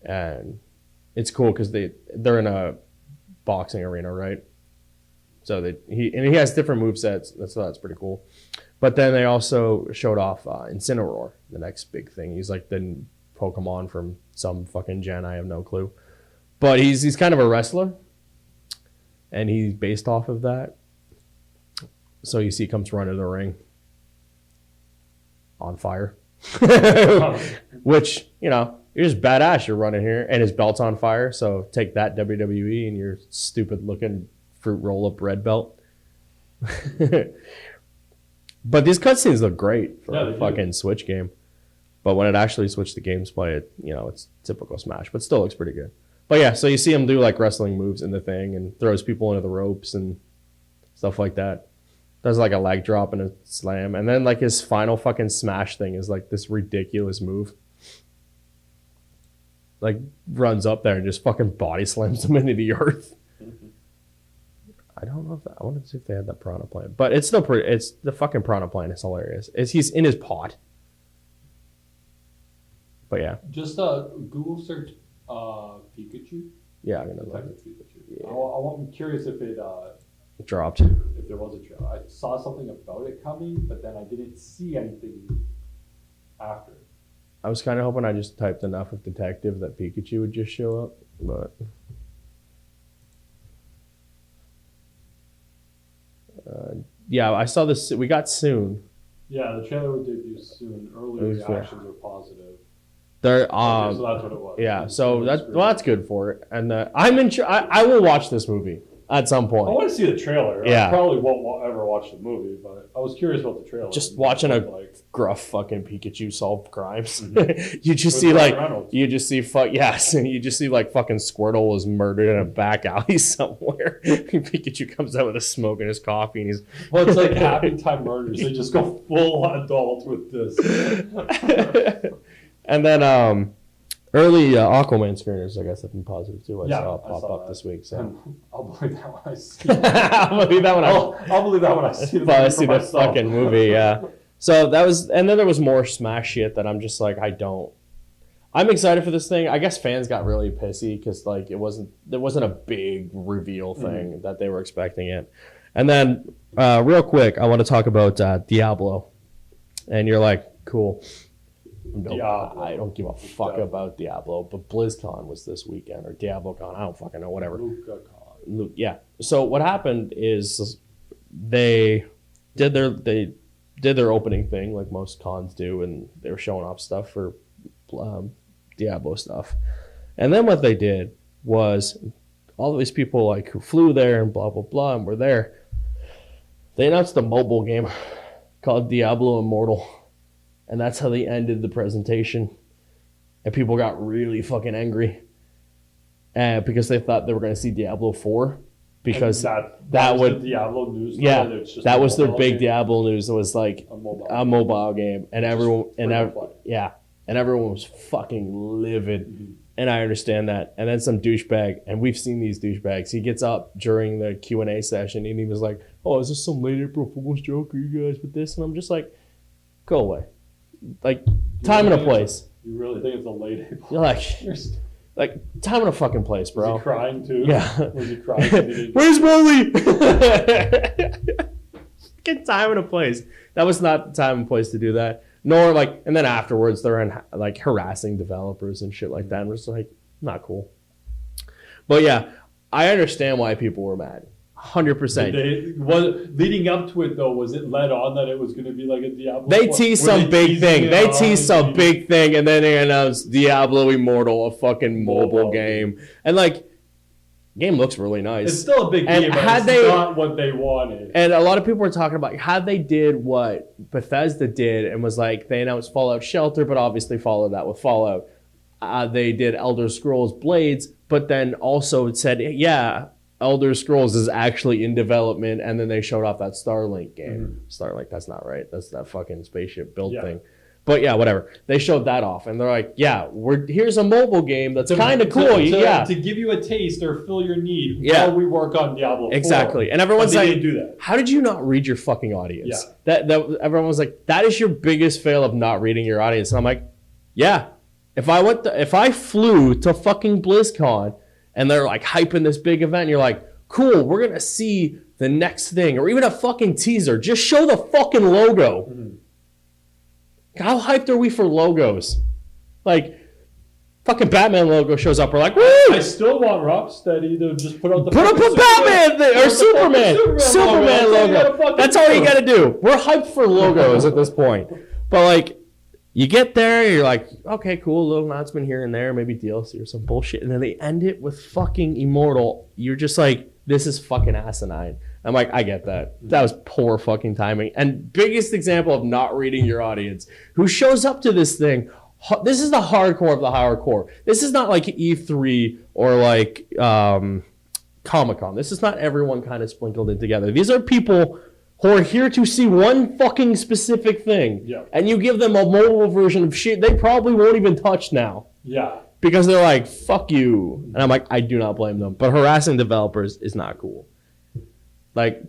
And it's cool because they're in a boxing arena, right? So he has different movesets. So that's pretty cool. But then they also showed off Incineroar, the next big thing. He's like the Pokemon from some fucking gen. I have no clue. But he's kind of a wrestler. And he's based off of that. So you see he comes running to the ring on fire. Which, you know, you're just badass. You're running here. And his belt's on fire. So take that, WWE, and your stupid looking fruit roll-up red belt. But these cutscenes look great for a fucking Switch game. But when it actually switched to gameplay, it's typical Smash, but still looks pretty good. But yeah, so you see him do like wrestling moves in the thing and throws people into the ropes and stuff like that. Does like a leg drop and a slam. And then like his final fucking Smash thing is like this ridiculous move. Like runs up there and just fucking body slams him into the earth. I don't know I wanted to see if they had that Piranha Plant. But it's still pretty, it's the fucking Piranha Plant is hilarious. He's in his pot. But yeah. Just Google search Pikachu. Yeah, I'm gonna Detective Pikachu. Yeah. I'm curious if it dropped. if there was a trailer. I saw something about it coming, but then I didn't see anything after. I was kind of hoping I just typed enough of detective that Pikachu would just show up, but yeah, I saw this. We got soon. Yeah, the trailer would debut soon. Early reactions were positive. There, so that's what it was. Yeah, so that's good for it. And I will watch this movie. at some I point. want to see the trailer. Yeah. I probably won't ever watch the movie, but I was curious about the trailer. Just watching a like gruff fucking Pikachu solve crimes. Mhm. you just With see Ryan like Reynolds. you just see you just see like fucking Squirtle was murdered in a back alley somewhere. Pikachu comes out with a smoke in his coffee and he's Well, it's like Happy Time Murders. They just go full adult with this. And then early Aquaman screeners, I guess, have been positive too. I saw pop up that. this week. So And I'll believe that when I see it. I'll believe that when I'll believe that when I see the If I movie see for the myself. fucking movie, yeah. So that was, and then there was more Smash shit that I'm just like, I'm excited for this thing. I guess fans got really pissy because like there wasn't a big reveal thing that they were expecting it. And then real quick, I want to talk about Diablo. And you're like, cool. No, Diablo. I don't give a fuck about Diablo, but BlizzCon was this weekend, or DiabloCon, I don't fucking know, whatever. Yeah. So what happened is they did their opening thing like most cons do, and they were showing off stuff for Diablo stuff. And then what they did was all these people like who flew there and blah blah blah and were there. They announced a mobile game called Diablo Immortal, and that's how they ended the presentation. And people got really fucking angry, because they thought they were going to see Diablo 4. Because that would the Diablo news. That was their big Diablo news. It was like a mobile game, and everyone was fucking livid. Mm-hmm. And I understand that. And then some douchebag, and we've seen these douchebags. He gets up during the Q&A session, and he was like, "Oh, is this some late April Fool's joke? Are you guys with this?" And I'm just like, "Go away." Like, time and a place. You really think it's a late April? You're like, time and a fucking place, bro. Was he crying too? Yeah. Was he crying? Where's Molly? Get time and a place. That was not the time and place to do that. Nor like, and then afterwards they're like harassing developers and shit like that. And we're just like, not cool. But yeah, I understand why people were mad. 100%. Leading up to it though, was it led on that it was going to be like a Diablo? They teased some big thing. They teased some big thing, and then they announced Diablo Immortal, a fucking mobile game. And like, game looks really nice. It's still a big game, but it's not what they wanted. And a lot of people were talking about how they did what Bethesda did, and was like, they announced Fallout Shelter, but obviously followed that with Fallout. They did Elder Scrolls Blades, but then also said, yeah, Elder Scrolls is actually in development, and then they showed off that Starlink game. Starlink, that's not right. That's that fucking spaceship build thing. But yeah, whatever. They showed that off, and they're like, yeah, here's a mobile game that's kind of cool. To give you a taste or fill your need while we work on Diablo 4. Exactly. And everyone's like, didn't do that. How did you not read your fucking audience? Yeah. That everyone was like, that is your biggest fail of not reading your audience. And I'm like, yeah. If I flew to fucking BlizzCon, and they're like hyping this big event, and you're like, cool, we're going to see the next thing, or even a fucking teaser. Just show the fucking logo. Mm-hmm. How hyped are we for logos? Like, fucking Batman logo shows up, we're like, woo! I still want Rocksteady to just put out a Batman thing, or Superman logo. That's all you got to do. We're hyped for logos at this point. But like, you get there, you're like, okay, cool, little announcement here and there, maybe DLC or some bullshit, and then they end it with fucking Immortal. You're just like, this is fucking asinine. I'm like, I get that. That was poor fucking timing. And biggest example of not reading your audience. Who shows up to this thing? This is the hardcore of the hardcore. This is not like E3 or like Comic-Con. This is not everyone kind of sprinkled in together. These are people who are here to see one fucking specific thing. Yeah. And you give them a mobile version of shit they probably won't even touch now. Yeah. Because they're like, fuck you. And I'm like, I do not blame them. But harassing developers is not cool. Like,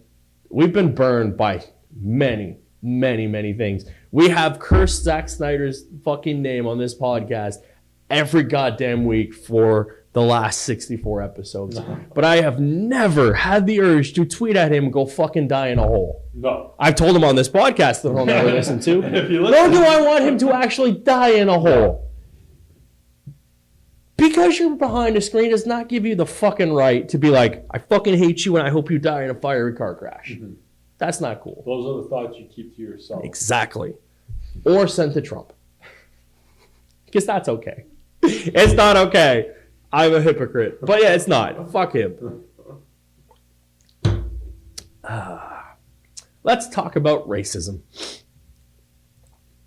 we've been burned by many, many, many things. We have cursed Zack Snyder's fucking name on this podcast every goddamn week for the last 64 episodes. But I have never had the urge to tweet at him and go fucking die in a hole. No. I've told him on this podcast that he'll never listen to. Nor do I want him to actually die in a hole. Because you're behind a screen does not give you the fucking right to be like, I fucking hate you and I hope you die in a fiery car crash. Mm-hmm. That's not cool. Those are the thoughts you keep to yourself. Exactly. Or send to Trump. Because that's okay. It's not okay. I'm a hypocrite. But yeah, it's not. Fuck him. Let's talk about racism.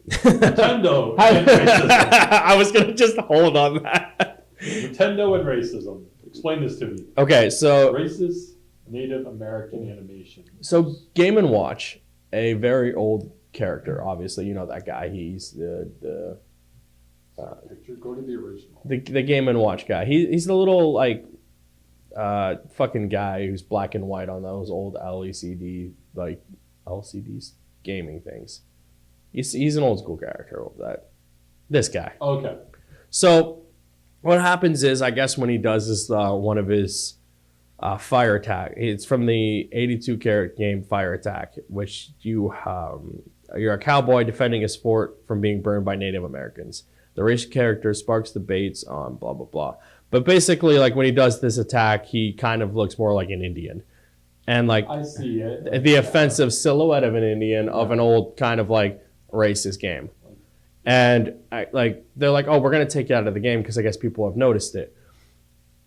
Nintendo and racism. I was going to just hold on that. Nintendo and racism. Explain this to me. Okay, so... Racist Native American animation. So Game & Watch, a very old character, obviously. You know that guy. He's the picture. Go to the original. The Game & Watch guy. He's the little, like, fucking guy who's black and white on those old LCD gaming things. He's an old school character of that. This guy. Okay. So what happens is, I guess when he does this, one of his fire attack, it's from the 82 character game Fire Attack, which you're a cowboy defending a sport from being burned by Native Americans. The race character sparks debates on blah, blah, blah. But basically, like, when he does this attack, he kind of looks more like an Indian. And, like, I see it. The offensive silhouette of an Indian of an old kind of, like, racist game. And, they're like, oh, we're going to take it out of the game because I guess people have noticed it.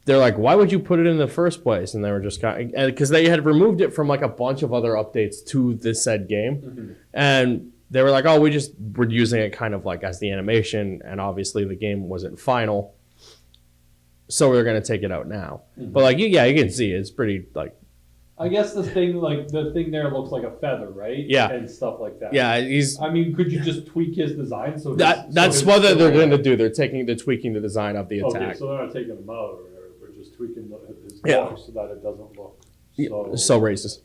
They're like, why would you put it in the first place? And they were just kind of, because they had removed it from, like, a bunch of other updates to this said game. Mm-hmm. And they were like, oh, we just were using it kind of, like, as the animation. And obviously the game wasn't final. So we're going to take it out now. Mm-hmm. But, like, you can see it. It's pretty, like... I guess the thing there looks like a feather, right? Yeah. And stuff like that. Yeah, I mean, could you just tweak his design? So that's what they're going to do. They're tweaking the design of the attack. Okay, so they're not taking him out, or we're just tweaking his color so that it doesn't look so racist.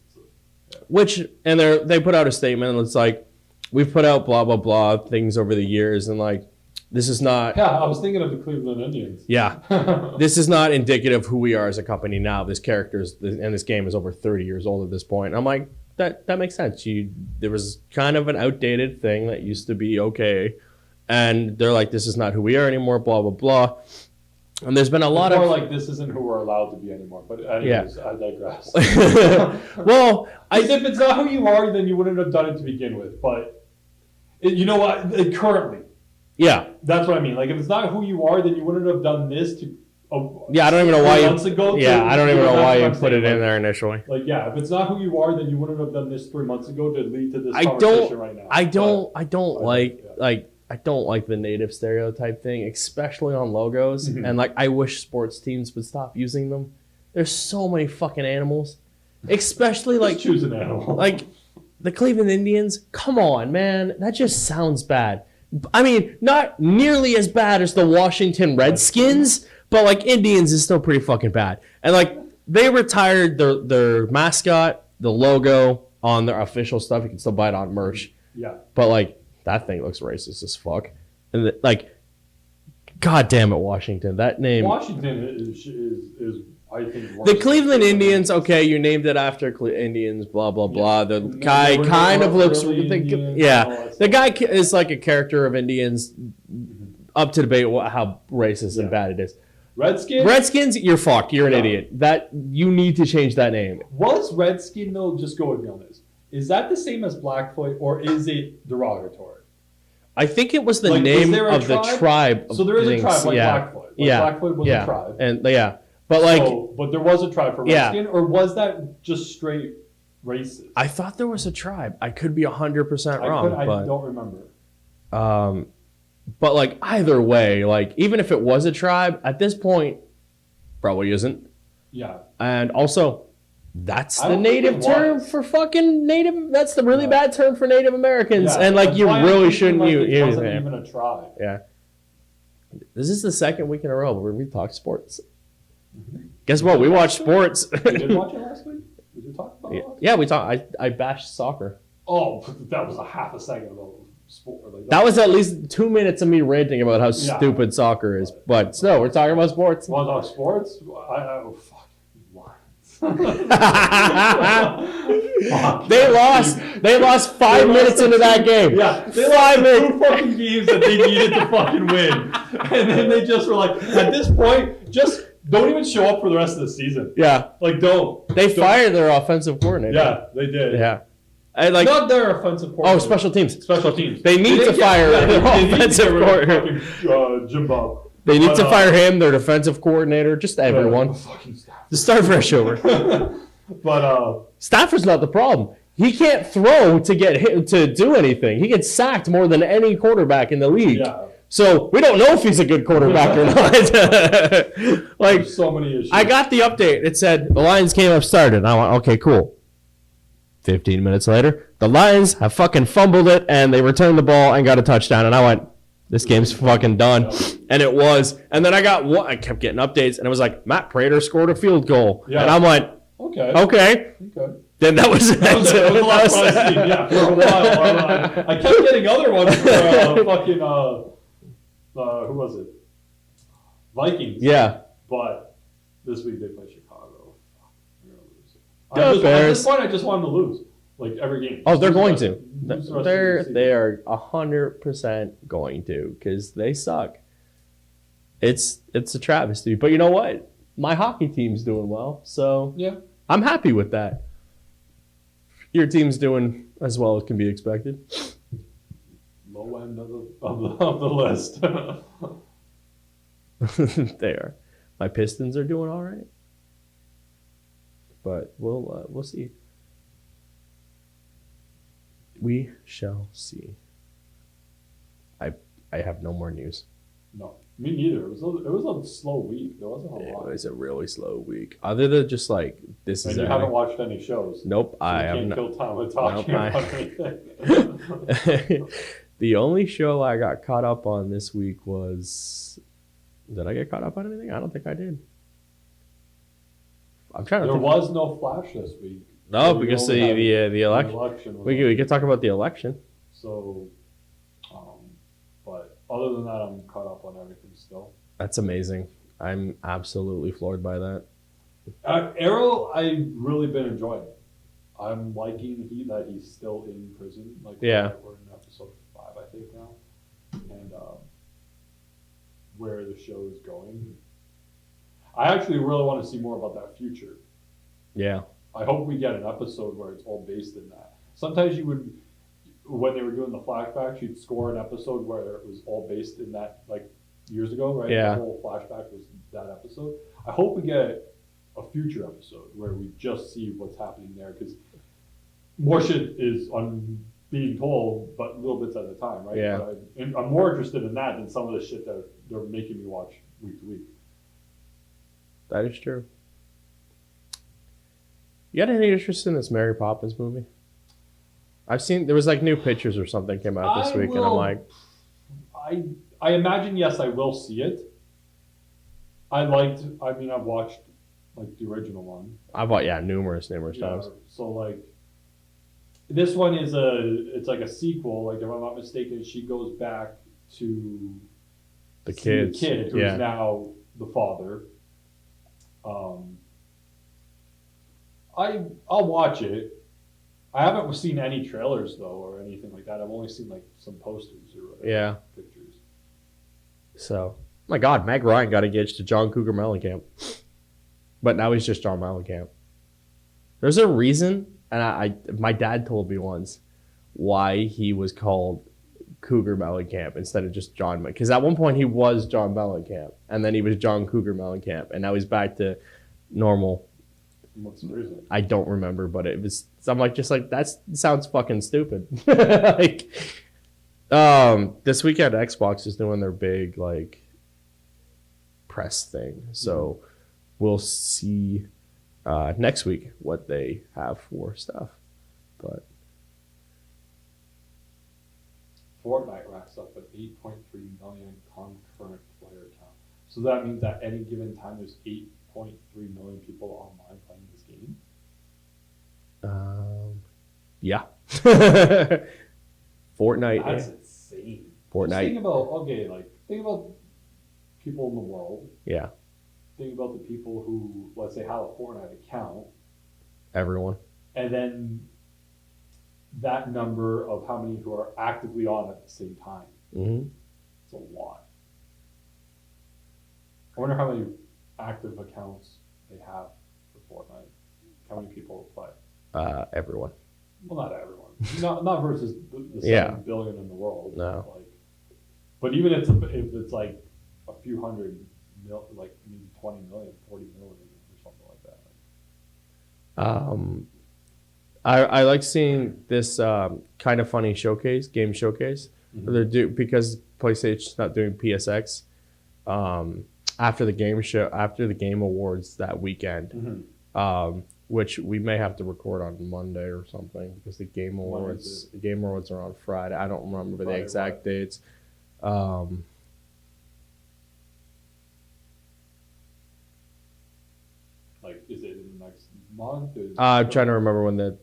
Yeah. They put out a statement, and it's like, we've put out blah, blah, blah things over the years, and, like, this is not... Yeah, I was thinking of the Cleveland Indians. Yeah. This is not indicative of who we are as a company now. This and this game is over 30 years old at this point. And I'm like, that makes sense. There was kind of an outdated thing that used to be okay. And they're like, this is not who we are anymore, blah, blah, blah. And there's been a lot of... more like, this isn't who we're allowed to be anymore. But anyways, I digress. Well, if it's not who you are, then you wouldn't have done it to begin with. But you know what? Currently... Yeah, that's what I mean. Like, if it's not who you are, then you wouldn't have done this to. I don't even know why months ago. I don't even know why you put it in there initially. Like, yeah, if it's not who you are, then you wouldn't have done this 3 months ago to lead to this conversation right now. I don't like the native stereotype thing, especially on logos. Mm-hmm. And, like, I wish sports teams would stop using them. There's so many fucking animals, especially like choose an animal. Like the Cleveland Indians. Come on, man, that just sounds bad. I mean, not nearly as bad as the Washington Redskins, but, like, Indians is still pretty fucking bad. And, like, they retired their mascot, the logo on their official stuff. You can still buy it on merch. Yeah. But, like, that thing looks racist as fuck. And, like, God damn it, Washington. That name. Washington is I think, the Cleveland Indians, okay, you named it after Indians, blah, blah, blah. The guy kind of looks... The guy is like a character of Indians, up to debate how racist and bad it is. Redskins, you're fucked. You're an idiot. You need to change that name. Was Redskin, though, just go with me on this, is that the same as Blackfoot, or is it derogatory? I think it was the name of the tribe. So there is a tribe like Blackfoot. Blackfoot was a tribe. And But like, but there was a tribe for Redskin, or was that just straight racist? I thought there was a tribe. I could be 100% wrong. I don't remember. But like either way, like even if it was a tribe, at this point, probably isn't. Yeah. And also, that's the native term for fucking native. That's the really bad term for Native Americans, and like you really shouldn't use it. It wasn't even a tribe. Yeah. This is the second week in a row where we talk sports. Guess what? We watched sports. You did watch it last week? Did you talk about it last week? Yeah, we talked. I bashed soccer. Oh, that was a half a second about sport. Like that was at least 2 minutes of me ranting about how stupid soccer is. But still, we're talking about sports. Want to talk sports? Fuck. They lost 5 minutes into that game. Yeah, they lost 2 fucking games that they needed to fucking win, and then they just were like, at this point, just don't even show up for the rest of the season. Yeah, like don't. They fired their offensive coordinator. Yeah, they did. Yeah, and like not their offensive coordinator. Oh, special teams. Special teams. They need to fire their offensive coordinator. Jimbo. They need to fire him, their defensive coordinator, just everyone. To start fresh over. But Stafford's not the problem. He can't throw to get hit, to do anything. He gets sacked more than any quarterback in the league. yeah, So we don't know if he's a good quarterback or not. Like, there's so many issues. I got the update. It said the Lions came up started. And I went, okay, cool. 15 minutes later, the Lions have fucking fumbled it and they returned the ball and got a touchdown. And I went, this game's fucking done. And it was. And then I kept getting updates and it was like, Matt Prater scored a field goal. Yeah. And I'm like, okay. Then that was it. That was the last one I've seen, yeah, for a while. I kept getting other ones for fucking, who was it? Vikings. Yeah. But this week they play Chicago. They're gonna lose. Go At Bears. this point, I just want them to lose. Like, every game. Oh, they're going to. Lose the rest of the season. They are 100% going to because they suck. It's a travesty. But you know what? My hockey team's doing well. So Yeah. I'm happy with that. Your team's doing as well as can be expected. Low end of the list. They are. My Pistons are doing all right, but we'll see. We shall see. I have no more news. No, me neither. It was a slow week. There wasn't a It lot. was a really slow week. Other than just like this And is. you haven't watched any shows. Nope, So I you have can't not. kill time with talking Nope, about anything. The only show I got caught up on this week was. Did I get caught up on anything? I don't think I did. I'm trying to There think. was no Flash this week. No, So we because only had the election. was We could talk about the election. So, but other than that, I'm caught up on everything still. That's amazing. I'm absolutely floored by that. Arrow, I've really been enjoying. I'm liking that he's still in prison. Like, Yeah. we're in episode 5, I think now, and where the show is going. I actually really want to see more about that future. Yeah. I hope we get an episode where it's all based in that. Sometimes you would, when they were doing the flashbacks, you'd score an episode where it was all based in that, like years ago, right? Yeah. The whole flashback was that episode. I hope we get a future episode where we just see what's happening there, because more shit is being told, but little bits at a time, right? Yeah. But I'm more interested in that than some of the shit that they're making me watch week to week. That is true. You got any interest in this Mary Poppins movie? I've seen there was like new pictures or something came out this week, and I'm like, I imagine yes, I will see it. I've watched like the original one. I've watched numerous times. So like, this one is it's like a sequel. Like, if I'm not mistaken, she goes back to The see kids, the kid who's yeah. now the father. I'll watch it. I haven't seen any trailers though or anything like that. I've only seen like some posters or whatever, Yeah. pictures. So, my God, Meg Ryan got engaged to John Cougar Mellencamp, but now he's just John Mellencamp. There's a reason, and my dad told me once why he was called Cougar Mellencamp instead of just John, because at one point he was John Mellencamp, and then he was John Cougar Mellencamp, and now he's back to normal. What's the reason? I don't remember, but it was. I'm like, that sounds fucking stupid. Like, this weekend Xbox is doing their big like press thing, so we'll see next week what they have for stuff. But Fortnite racks up at 8.3 million concurrent player count. So that means at any given time there's 8.3 million people online playing this game. yeah. Fortnite. That's insane. Fortnite. Just think about people in the world. Yeah. Think about the people who, let's say, have a Fortnite account, Everyone. and then that number of how many who are actively on at the same time. Mm-hmm. It's a lot. I wonder how many active accounts they have for Fortnite. How many people play? Everyone. Well, not everyone. not versus the 7 billion in the world. No. But even if it's like a few hundred like maybe 20 million, 40 million or something like that. I like seeing this kind of funny game showcase. Mm-hmm. Because PlayStation's not doing PSX after the game awards that weekend, which we may have to record on Monday or something because the game awards are on Friday. I don't remember the exact dates. Like, is it in the next month? I'm trying to remember when the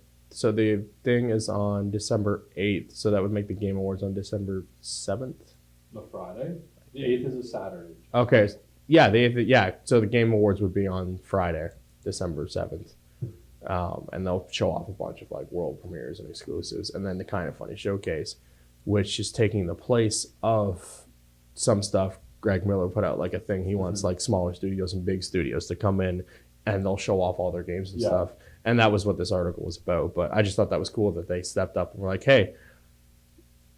thing is on December 8th, so that would make the Game Awards on December 7th. The Friday? The 8th is a Saturday. Okay, yeah, the 8th, yeah. So the Game Awards would be on Friday, December 7th, and they'll show off a bunch of like world premieres and exclusives, and then the Kind of Funny Showcase, which is taking the place of some stuff. Greg Miller put out like a thing. He wants like smaller studios and big studios to come in, and they'll show off all their games and stuff. And that was what this article was about. But I just thought that was cool that they stepped up and were like, hey,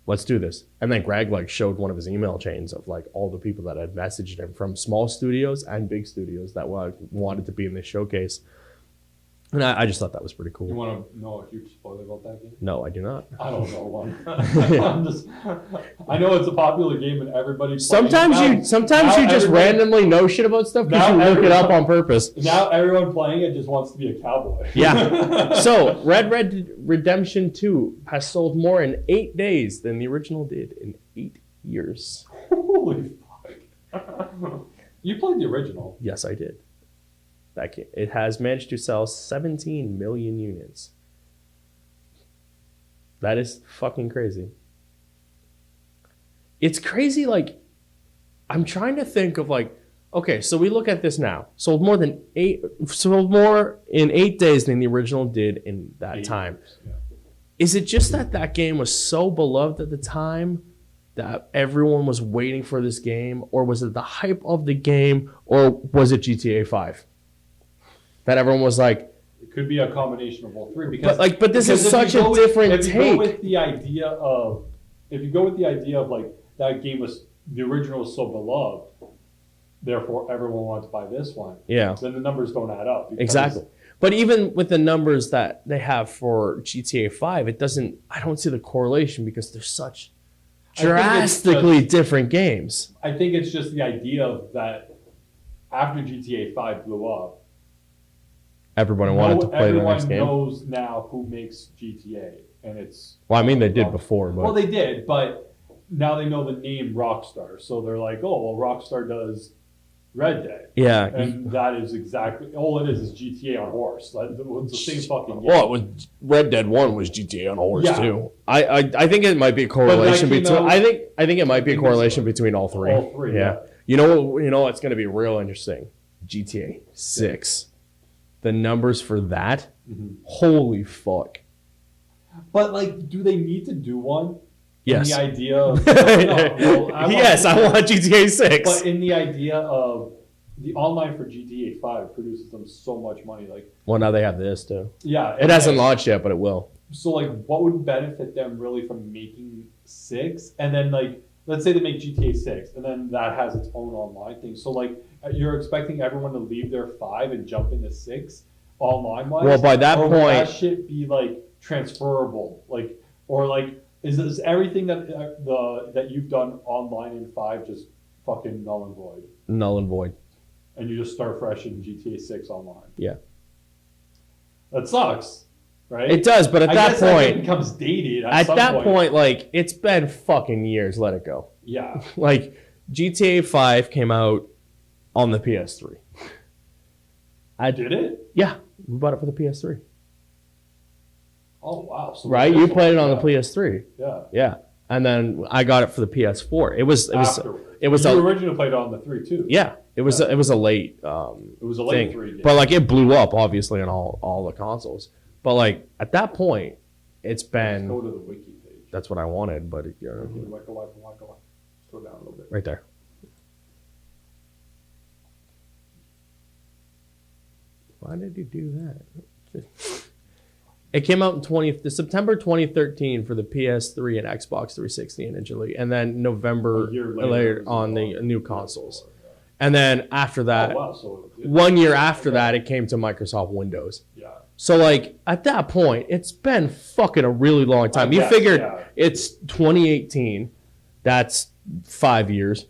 let's do this. And then Greg like showed one of his email chains of like all the people that had messaged him from small studios and big studios that wanted to be in this showcase. And I just thought that was pretty cool. You want to know a huge spoiler about that game? No, I do not. I don't know one. I know it's a popular game and everybody. Sometimes you just randomly know shit about stuff because you look it up on purpose. Now everyone playing it just wants to be a cowboy. Yeah. So Red Redemption 2 has sold more in 8 days than the original did in 8 years. Holy fuck! You played the original. Yes, I did. It has managed to sell 17 million units. That is fucking crazy. It's crazy, like, I'm trying to think of like, okay, so we look at this now. Sold more in 8 days than the original did in that time. Yeah. Is it just that game was so beloved at the time that everyone was waiting for this game? Or was it the hype of the game? Or was it GTA 5? That everyone was like, it could be a combination of all three. But this is such a different take. If you go with the idea of like that game the original was so beloved, therefore everyone wanted to buy this one. Yeah. Then the numbers don't add up. Exactly. But even with the numbers that they have for GTA 5, I don't see the correlation because they're such drastically different games. I think it's just the idea of that after GTA 5 blew up, everyone wanted to play the next game. Everyone knows now who makes GTA, and it's. Well, I mean, they did before, but. Well, they did, but now they know the name Rockstar, so they're like, oh, well, Rockstar does Red Dead. Yeah, and that is exactly all it is GTA on horse. It's the same fucking game. Well, Red Dead 1 was GTA on horse too. I think it might be a correlation between. I think it might be a correlation between all three. All three, yeah. You know what's going to be real interesting? GTA 6. The numbers for that, holy fuck! But like, do they need to do one? Yes. In the idea of yes, I want GTA 6. But in the idea of the online for GTA 5 produces them so much money, like. Well, now they have this too. Yeah, it hasn't launched yet, but it will. So like, what would benefit them really from making 6, and then like, let's say they make GTA 6, and then that has its own online thing. So like, you're expecting everyone to leave their 5 and jump into 6 online wise? Well, by that point, will that shit be like transferable? Like, or like, is everything that you've done online in 5 just fucking null and void? Null and void. And you just start fresh in GTA 6 online. Yeah. That sucks. Right? It does, but at that point, it becomes dated. At that point, like, it's been fucking years. Let it go. Yeah. Like, GTA 5 came out on the PS3. Did it? Yeah, we bought it for the PS3. Oh wow! So right, you played it on the PS3. Yeah. Yeah, and then I got it for the PS4. It was. You originally played it on the 3 too. Yeah, it was a late. It was a late 3 game. But like it blew up obviously on all the consoles. But like at that point, it's been. Let's go to the wiki page. That's what I wanted, but Go down a little bit. Right there. Why did you do that? It came out in September 2013 for the PS3 and Xbox 360 initially, and then November later on the new consoles. And then after that, So 1 year after that, it came to Microsoft Windows. Yeah. So, like, at that point, it's been fucking a really long time. You figured it's 2018. That's 5 years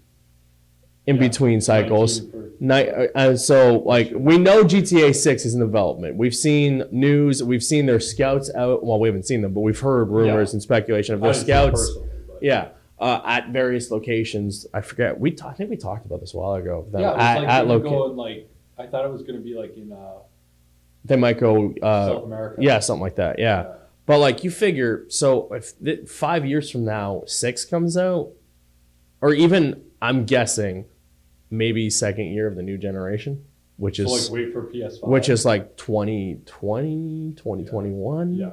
in between cycles. And so, like, we know GTA 6 is in development. We've seen news. We've seen their scouts out. Well, we haven't seen them, but we've heard rumors and speculation of their scouts. At various locations. I forget. I think we talked about this a while ago. I thought it was going to be like in they might go South America. Yeah, something like that. Yeah. But like you figure, so if 5 years from now 6 comes out, or even I'm guessing maybe second year of the new generation, which is like wait for PS5, which is like 2020, 2021. Yeah.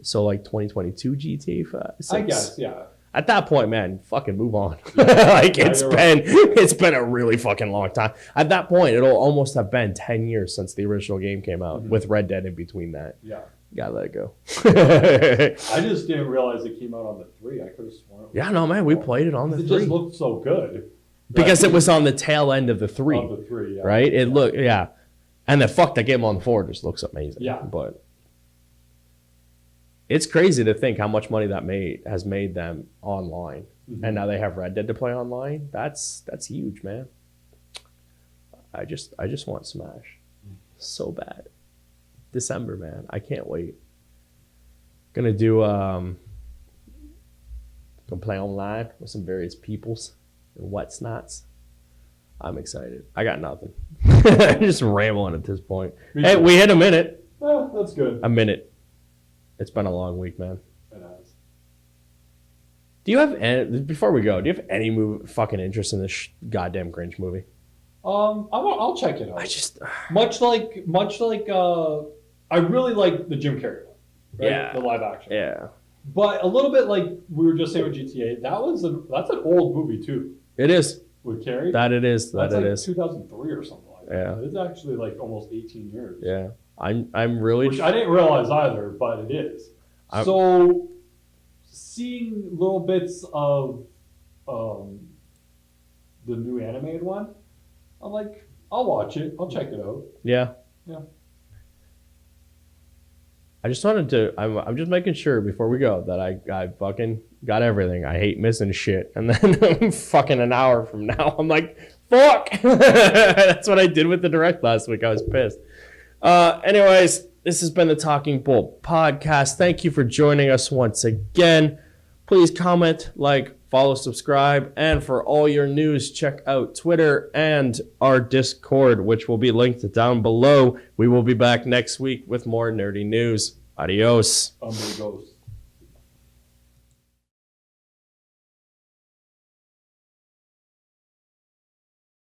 So like 2022 GTA 5. 6. I guess, yeah. At that point, man, fucking move on. Like it's been a really fucking long time. At that point, it'll almost have been 10 years since the original game came out, with Red Dead in between that. Yeah. Gotta let it go. I just didn't realize it came out on the 3. I could have sworn. Yeah, no, man, we played it on the 3. It just looked so good. Because it was on the tail end of the 3. Of the 3, yeah. Right? It looked, yeah. And the fuck that game on the 4 just looks amazing. Yeah. But it's crazy to think how much money that has made them online. And now they have Red Dead to play online. That's huge, man. I just want Smash so bad. December, man. I can't wait. Gonna gonna play online with some various peoples and whatnots. I'm excited. I got nothing. I'm just rambling at this point. Hey, we hit a minute. Oh, that's good. A minute. It's been a long week, man. It has. Do you have before we go? Do you have any fucking interest in this goddamn Grinch movie? I'll check it out. I just much like I really like the Jim Carrey one, right? Yeah, the live action. Yeah, but a little bit like we were just saying with GTA. That's an old movie too. It is with Carrey. That it is. That that's it like is. 2003 or something like that. Yeah, it's actually like almost 18 years. Yeah. I'm really... Which I didn't realize either, but it is. So, seeing little bits of the new animated one, I'm like, I'll watch it. I'll check it out. Yeah. Yeah. I just wanted to... I'm just making sure before we go that I fucking got everything. I hate missing shit. And then fucking an hour from now, I'm like, fuck! That's what I did with the Direct last week. I was pissed. Anyways, this has been the Talking Bull podcast. Thank you for joining us once again. Please comment, like, follow, subscribe, and for all your news, check out Twitter and our Discord, which will be linked down below. We will be back next week with more nerdy news. Adios. Amigos.